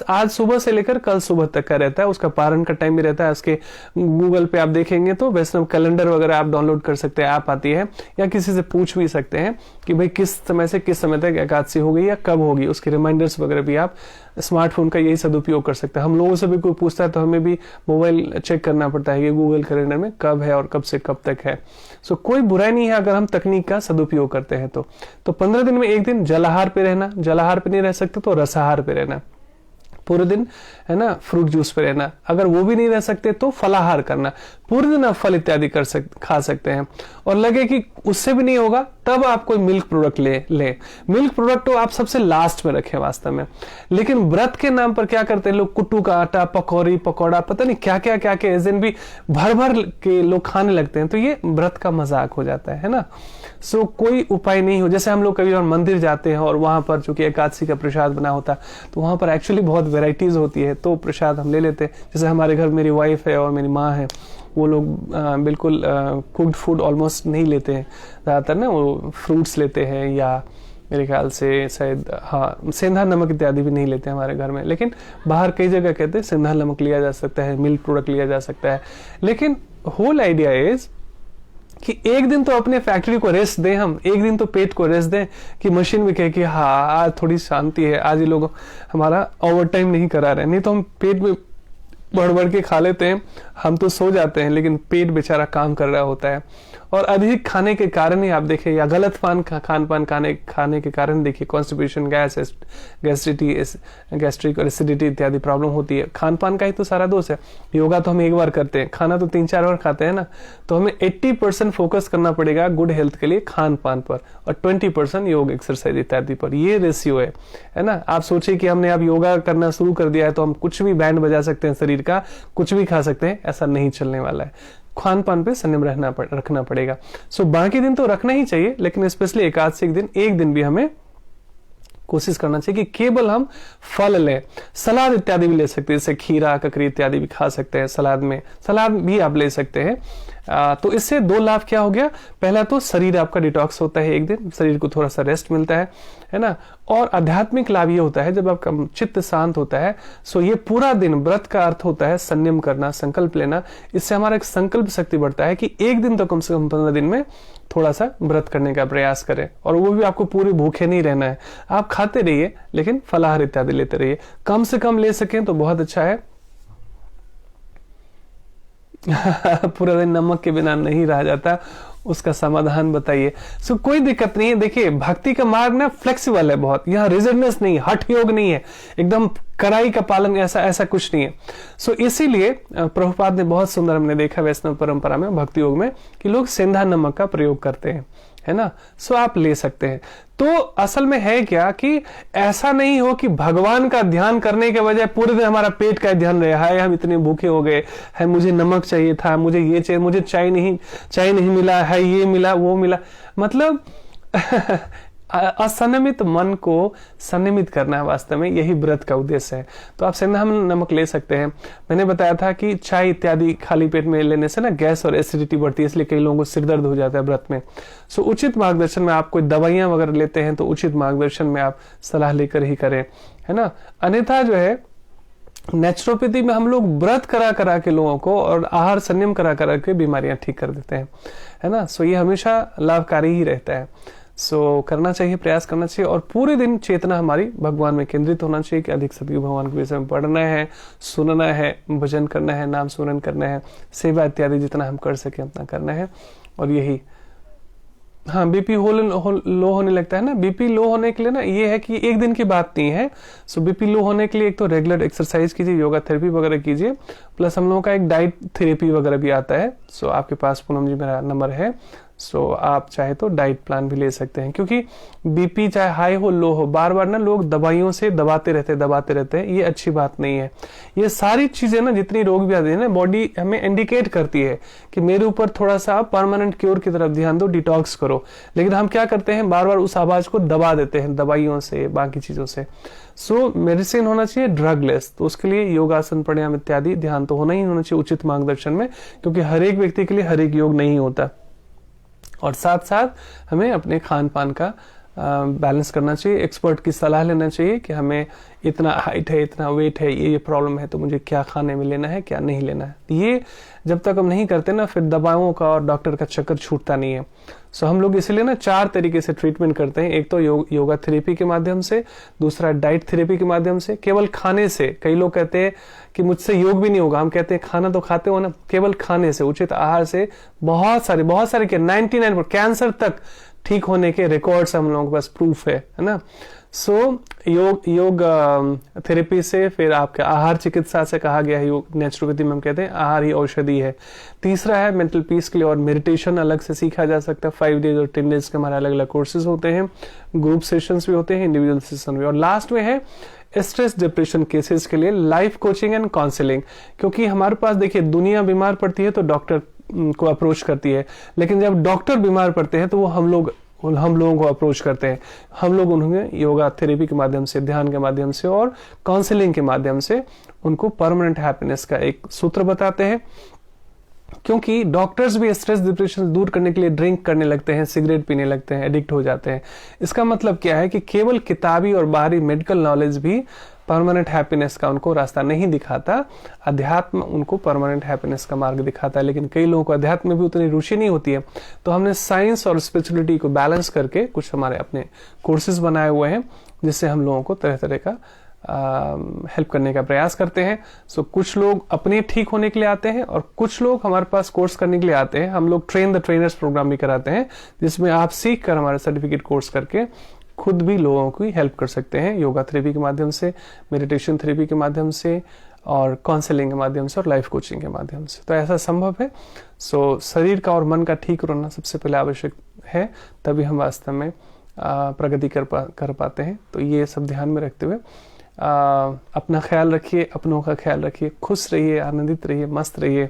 आज सुबह से लेकर कल सुबह तक का रहता है, उसका पारण का टाइम भी रहता है। उसके गूगल पे आप देखेंगे तो वैष्णव कैलेंडर वगैरह आप डाउनलोड कर सकते हैं, ऐप आती है, या किसी से पूछ भी सकते हैं कि भाई किस समय से किस समय तक एकादशी होगी या कब होगी। उसके रिमाइंडर्स वगैरह भी आप स्मार्टफोन का यही सदुपयोग कर सकते हैं। हम लोगों से भी कोई पूछता है तो हमें भी मोबाइल चेक करना पड़ता है कि गूगल कैलेंडर में कब है और कब से कब तक है। सो कोई बुराई नहीं है अगर हम तकनीक का सदुपयोग करते हैं तो 15 दिन में एक दिन जलाहार पे रहना, जलाहार पे नहीं रह सकते तो रसाहार पे रहना, पूरे दिन है ना फ्रूट जूस पे रहना, अगर वो भी नहीं रह सकते तो फलाहार करना, पूरे दिन आप फल इत्यादि खा सकते हैं। और लगे कि उससे भी नहीं होगा तब आप कोई मिल्क प्रोडक्ट ले। मिल्क प्रोडक्ट तो आप सबसे लास्ट में रखें वास्तव में। लेकिन व्रत के नाम पर क्या करते हैं लोग, कुट्टू का आटा, पकौड़ी पकौड़ा, पता नहीं क्या क्या क्या क्या इस दिन भी भर भर के लोग खाने लगते हैं, तो ये व्रत का मजाक हो जाता है ना। सो कोई उपाय नहीं हो। जैसे हम लोग कभी और मंदिर जाते हैं और वहां पर चूंकि एकादशी का प्रसाद बना होता है तो वहां पर एक्चुअली बहुत वेराइटीज होती है, तो प्रसाद हम ले लेते हैं। जैसे हमारे घर मेरी वाइफ है और मेरी माँ है, वो लोग बिल्कुल कुक्ड फूड ऑलमोस्ट नहीं लेते हैं, ज़्यादातर ना वो फ्रूट्स लेते हैं, या मेरे ख्याल से शायद सेंधा नमक इत्यादि भी नहीं लेते हमारे घर में। लेकिन बाहर कई जगह कहते हैं सेंधा नमक लिया जा सकता है, मिल्क प्रोडक्ट लिया जा सकता है। लेकिन होल आइडिया इज कि एक दिन तो अपने फैक्ट्री को रेस्ट दें, हम एक दिन तो पेट को रेस्ट दें, कि मशीन भी कहे कि हाँ आज थोड़ी शांति है, आज ये लोग हमारा ओवर टाइम नहीं करा रहे। नहीं तो हम पेट में बढ़ बढ़ के खा लेते हैं, हम तो सो जाते हैं लेकिन पेट बेचारा काम कर रहा होता है। और अधिक खाने के कारण ही आप देखें, या गलत खान पान खाने के कारण देखिए कॉन्स्टिपेशन, गैस्ट्रिक और एसिडिटी इत्यादि प्रॉब्लम होती है। खान पान का ही तो सारा दोष है। योगा तो हम एक बार करते हैं, खाना तो 3-4 बार खाते हैं ना। तो हमें 80% फोकस करना पड़ेगा गुड हेल्थ के लिए खान पान पर, और 20% योग एक्सरसाइज इत्यादि पर। ये रेशियो है ना। आप सोचिए कि हमने अब योगा करना शुरू कर दिया है तो हम कुछ भी बैंड बजा सकते हैं शरीर का, कुछ भी खा सकते हैं, ऐसा नहीं चलने वाला है। खान पान पे संयम रखना पड़ेगा। सो बाकी दिन तो रखना ही चाहिए, लेकिन स्पेशली एकादशी के दिन एक दिन भी हमें कोशिश करना चाहिए कि केवल हम फल लें। सलाद इत्यादि भी ले सकते हैं, जैसे खीरा, ककड़ी इत्यादि भी खा सकते हैं सलाद में, सलाद भी आप ले सकते हैं। तो इससे 2 लाभ क्या हो गया, पहला तो शरीर आपका डिटॉक्स होता है, एक दिन शरीर को थोड़ा सा रेस्ट मिलता है ना। और आध्यात्मिक लाभ ये होता है जब आपका चित्त शांत होता है, सो ये पूरा दिन, व्रत का अर्थ होता है संयम करना, संकल्प लेना। इससे हमारा एक संकल्प शक्ति बढ़ता है कि एक दिन तो कम से कम 15 दिन में थोड़ा सा व्रत करने का प्रयास करें, और वो भी आपको पूरे भूखे नहीं रहना है, आप खाते रहिए लेकिन फलाहार इत्यादि लेते रहिए, कम से कम ले सकें तो बहुत अच्छा है। पूरा दिन नमक के बिना नहीं रहा जाता, उसका समाधान बताइए। सो कोई दिक्कत नहीं है, देखिए भक्ति का मार्ग ना फ्लेक्सिबल है बहुत, यहाँ रिजिडनेस नहीं, हठ योग नहीं है, एकदम कड़ाई का पालन, ऐसा कुछ नहीं है। सो इसीलिए प्रभुपाद ने बहुत सुंदर, हमने देखा वैष्णव परंपरा में, भक्ति योग में, कि लोग सेंधा नमक का प्रयोग करते हैं, है ना। सो आप ले सकते हैं। तो असल में है क्या कि ऐसा नहीं हो कि भगवान का ध्यान करने के बजाय पूरे दिन हमारा पेट का ध्यान रहे, हाय हम इतने भूखे हो गए है, मुझे नमक चाहिए था, मुझे ये चाहिए, मुझे चाय नहीं मिला है, ये मिला वो मिला, मतलब असंयमित मन को संयमित करना है, वास्तव में यही व्रत का उद्देश्य है। तो आप सेंधा नमक ले सकते हैं। मैंने बताया था कि चाय इत्यादि खाली पेट में लेने से ना गैस और एसिडिटी बढ़ती है, इसलिए कई लोगों को सिर दर्द हो जाता है व्रत में। सो उचित मार्गदर्शन में, आप कोई दवाइयां वगैरह लेते हैं तो उचित मार्गदर्शन में आप सलाह लेकर ही करें, है ना। अन्यथा जो है नेचुरोपैथी में हम लोग व्रत करा के लोगों को और आहार संयम करा के बीमारियां ठीक कर देते हैं, है ना। सो ये हमेशा लाभकारी ही रहता है। सो करना चाहिए, प्रयास करना चाहिए, और पूरे दिन चेतना हमारी भगवान में केंद्रित होना चाहिए कि अधिक से अधिक भगवान के विषय में पढ़ना है, सुनना है, भजन करना है, नाम स्मरण करना है, सेवा इत्यादि जितना हम कर सके उतना करना है। और यही, हाँ, बीपी लो होने लगता है ना, बीपी लो होने के लिए ना ये है कि एक दिन की बात नहीं है। सो बीपी लो होने के लिए एक तो रेगुलर एक्सरसाइज कीजिए, योगा थेरेपी वगैरह कीजिए, प्लस हम लोगों का एक डाइट थेरेपी वगैरह भी आता है। सो आपके पास पूनम जी मेरा नंबर है, सो आप चाहे तो डाइट प्लान भी ले सकते हैं, क्योंकि बीपी चाहे हाई हो लो हो, बार बार ना लोग दवाइयों से दबाते रहते हैं, ये अच्छी बात नहीं है। ये सारी चीजें ना, जितनी रोग व्याधि है ना, बॉडी हमें इंडिकेट करती है कि मेरे ऊपर थोड़ा सा परमानेंट क्योर की तरफ ध्यान दो, डिटॉक्स करो, लेकिन हम क्या करते हैं, बार बार उस आवाज को दबा देते हैं दवाइयों से, बाकी चीजों से। सो मेडिसिन होना चाहिए ड्रगलेस, तो उसके लिए योगासन, प्राणायाम इत्यादि ध्यान तो होना चाहिए उचित मार्गदर्शन में, क्योंकि हर एक व्यक्ति के लिए हर एक योग नहीं होता। और साथ साथ हमें अपने खान पान का बैलेंस करना चाहिए, एक्सपर्ट की सलाह लेना चाहिए कि हमें इतना हाइट है, इतना वेट है, ये प्रॉब्लम है, तो मुझे क्या खाने में लेना है, क्या नहीं लेना है। ये जब तक हम नहीं करते ना, फिर दवाओं का और डॉक्टर का चक्कर छूटता नहीं है। सो हम लोग इसलिए ना 4 तरीके से ट्रीटमेंट करते हैं। एक तो योगा थेरेपी के माध्यम से, दूसरा डाइट थेरेपी के माध्यम से, केवल खाने से। कई लोग कहते हैं कि मुझसे योग भी नहीं होगा, हम कहते हैं खाना तो खाते हो ना, केवल खाने से, उचित आहार से बहुत सारे के 99% कैंसर तक ठीक होने के रिकॉर्ड्स हम लोगों के पास प्रूफ है ना। सो योग थेरेपी से, फिर आपके आहार चिकित्सा से कहा गया है, योग नेचुरोपैथी में हम कहते हैं आहार ही औषधि है। तीसरा है मेंटल पीस के लिए, और मेडिटेशन अलग से सीखा जा सकता है। 5 डेज और 10 डेज के हमारे अलग अलग कोर्सेज होते हैं, ग्रुप सेशंस भी होते हैं, इंडिविजुअल सेशन भी। और लास्ट में है स्ट्रेस डिप्रेशन केसेस के लिए लाइफ कोचिंग एंड काउंसलिंग। क्योंकि हमारे पास देखिए, दुनिया बीमार पड़ती है तो डॉक्टर को अप्रोच करती है, लेकिन जब डॉक्टर बीमार पड़ते हैं तो वो हम लोगों को अप्रोच करते हैं। हम लोग उन्हें योगा थेरेपी के माध्यम से, ध्यान के माध्यम से और काउंसलिंग के माध्यम से उनको परमानेंट हैप्पीनेस का एक सूत्र बताते हैं। क्योंकि डॉक्टर्स भी स्ट्रेस डिप्रेशन दूर करने के लिए ड्रिंक करने लगते हैं, सिगरेट पीने लगते हैं, एडिक्ट हो जाते हैं। इसका मतलब क्या है कि केवल किताबी और बाहरी मेडिकल नॉलेज भी परमानेंट हैप्पीनेस का उनको रास्ता नहीं दिखाता। अध्यात्म उनको परमानेंट हैप्पीनेस का मार्ग दिखाता है। लेकिन कई लोगों को अध्यात्म में भी उतनी रुचि नहीं होती है, तो हमने साइंस और स्पिरिचुअलिटी को बैलेंस करके कुछ हमारे अपने कोर्सेज बनाए हुए हैं, जिससे हम लोगों को तरह तरह का हेल्प करने का प्रयास करते हैं। सो कुछ लोग अपने ठीक होने के लिए आते हैं और कुछ लोग हमारे पास कोर्स करने के लिए आते हैं। हम लोग ट्रेन द ट्रेनर्स प्रोग्राम भी कराते हैं, जिसमें आप सीख कर हमारे सर्टिफिकेट कोर्स करके खुद भी लोगों की हेल्प कर सकते हैं, योगा थेरेपी के माध्यम से, मेडिटेशन थेरेपी के माध्यम से, और काउंसलिंग के माध्यम से, और लाइफ कोचिंग के माध्यम से। तो ऐसा संभव है। सो शरीर का और मन का ठीक रहना सबसे पहले आवश्यक है, तभी हम वास्तव में प्रगति कर पाते हैं। तो ये सब ध्यान में रखते हुए अपना ख्याल रखिए, अपनों का ख्याल रखिए, खुश रहिए, आनंदित रहिए, मस्त रहिए।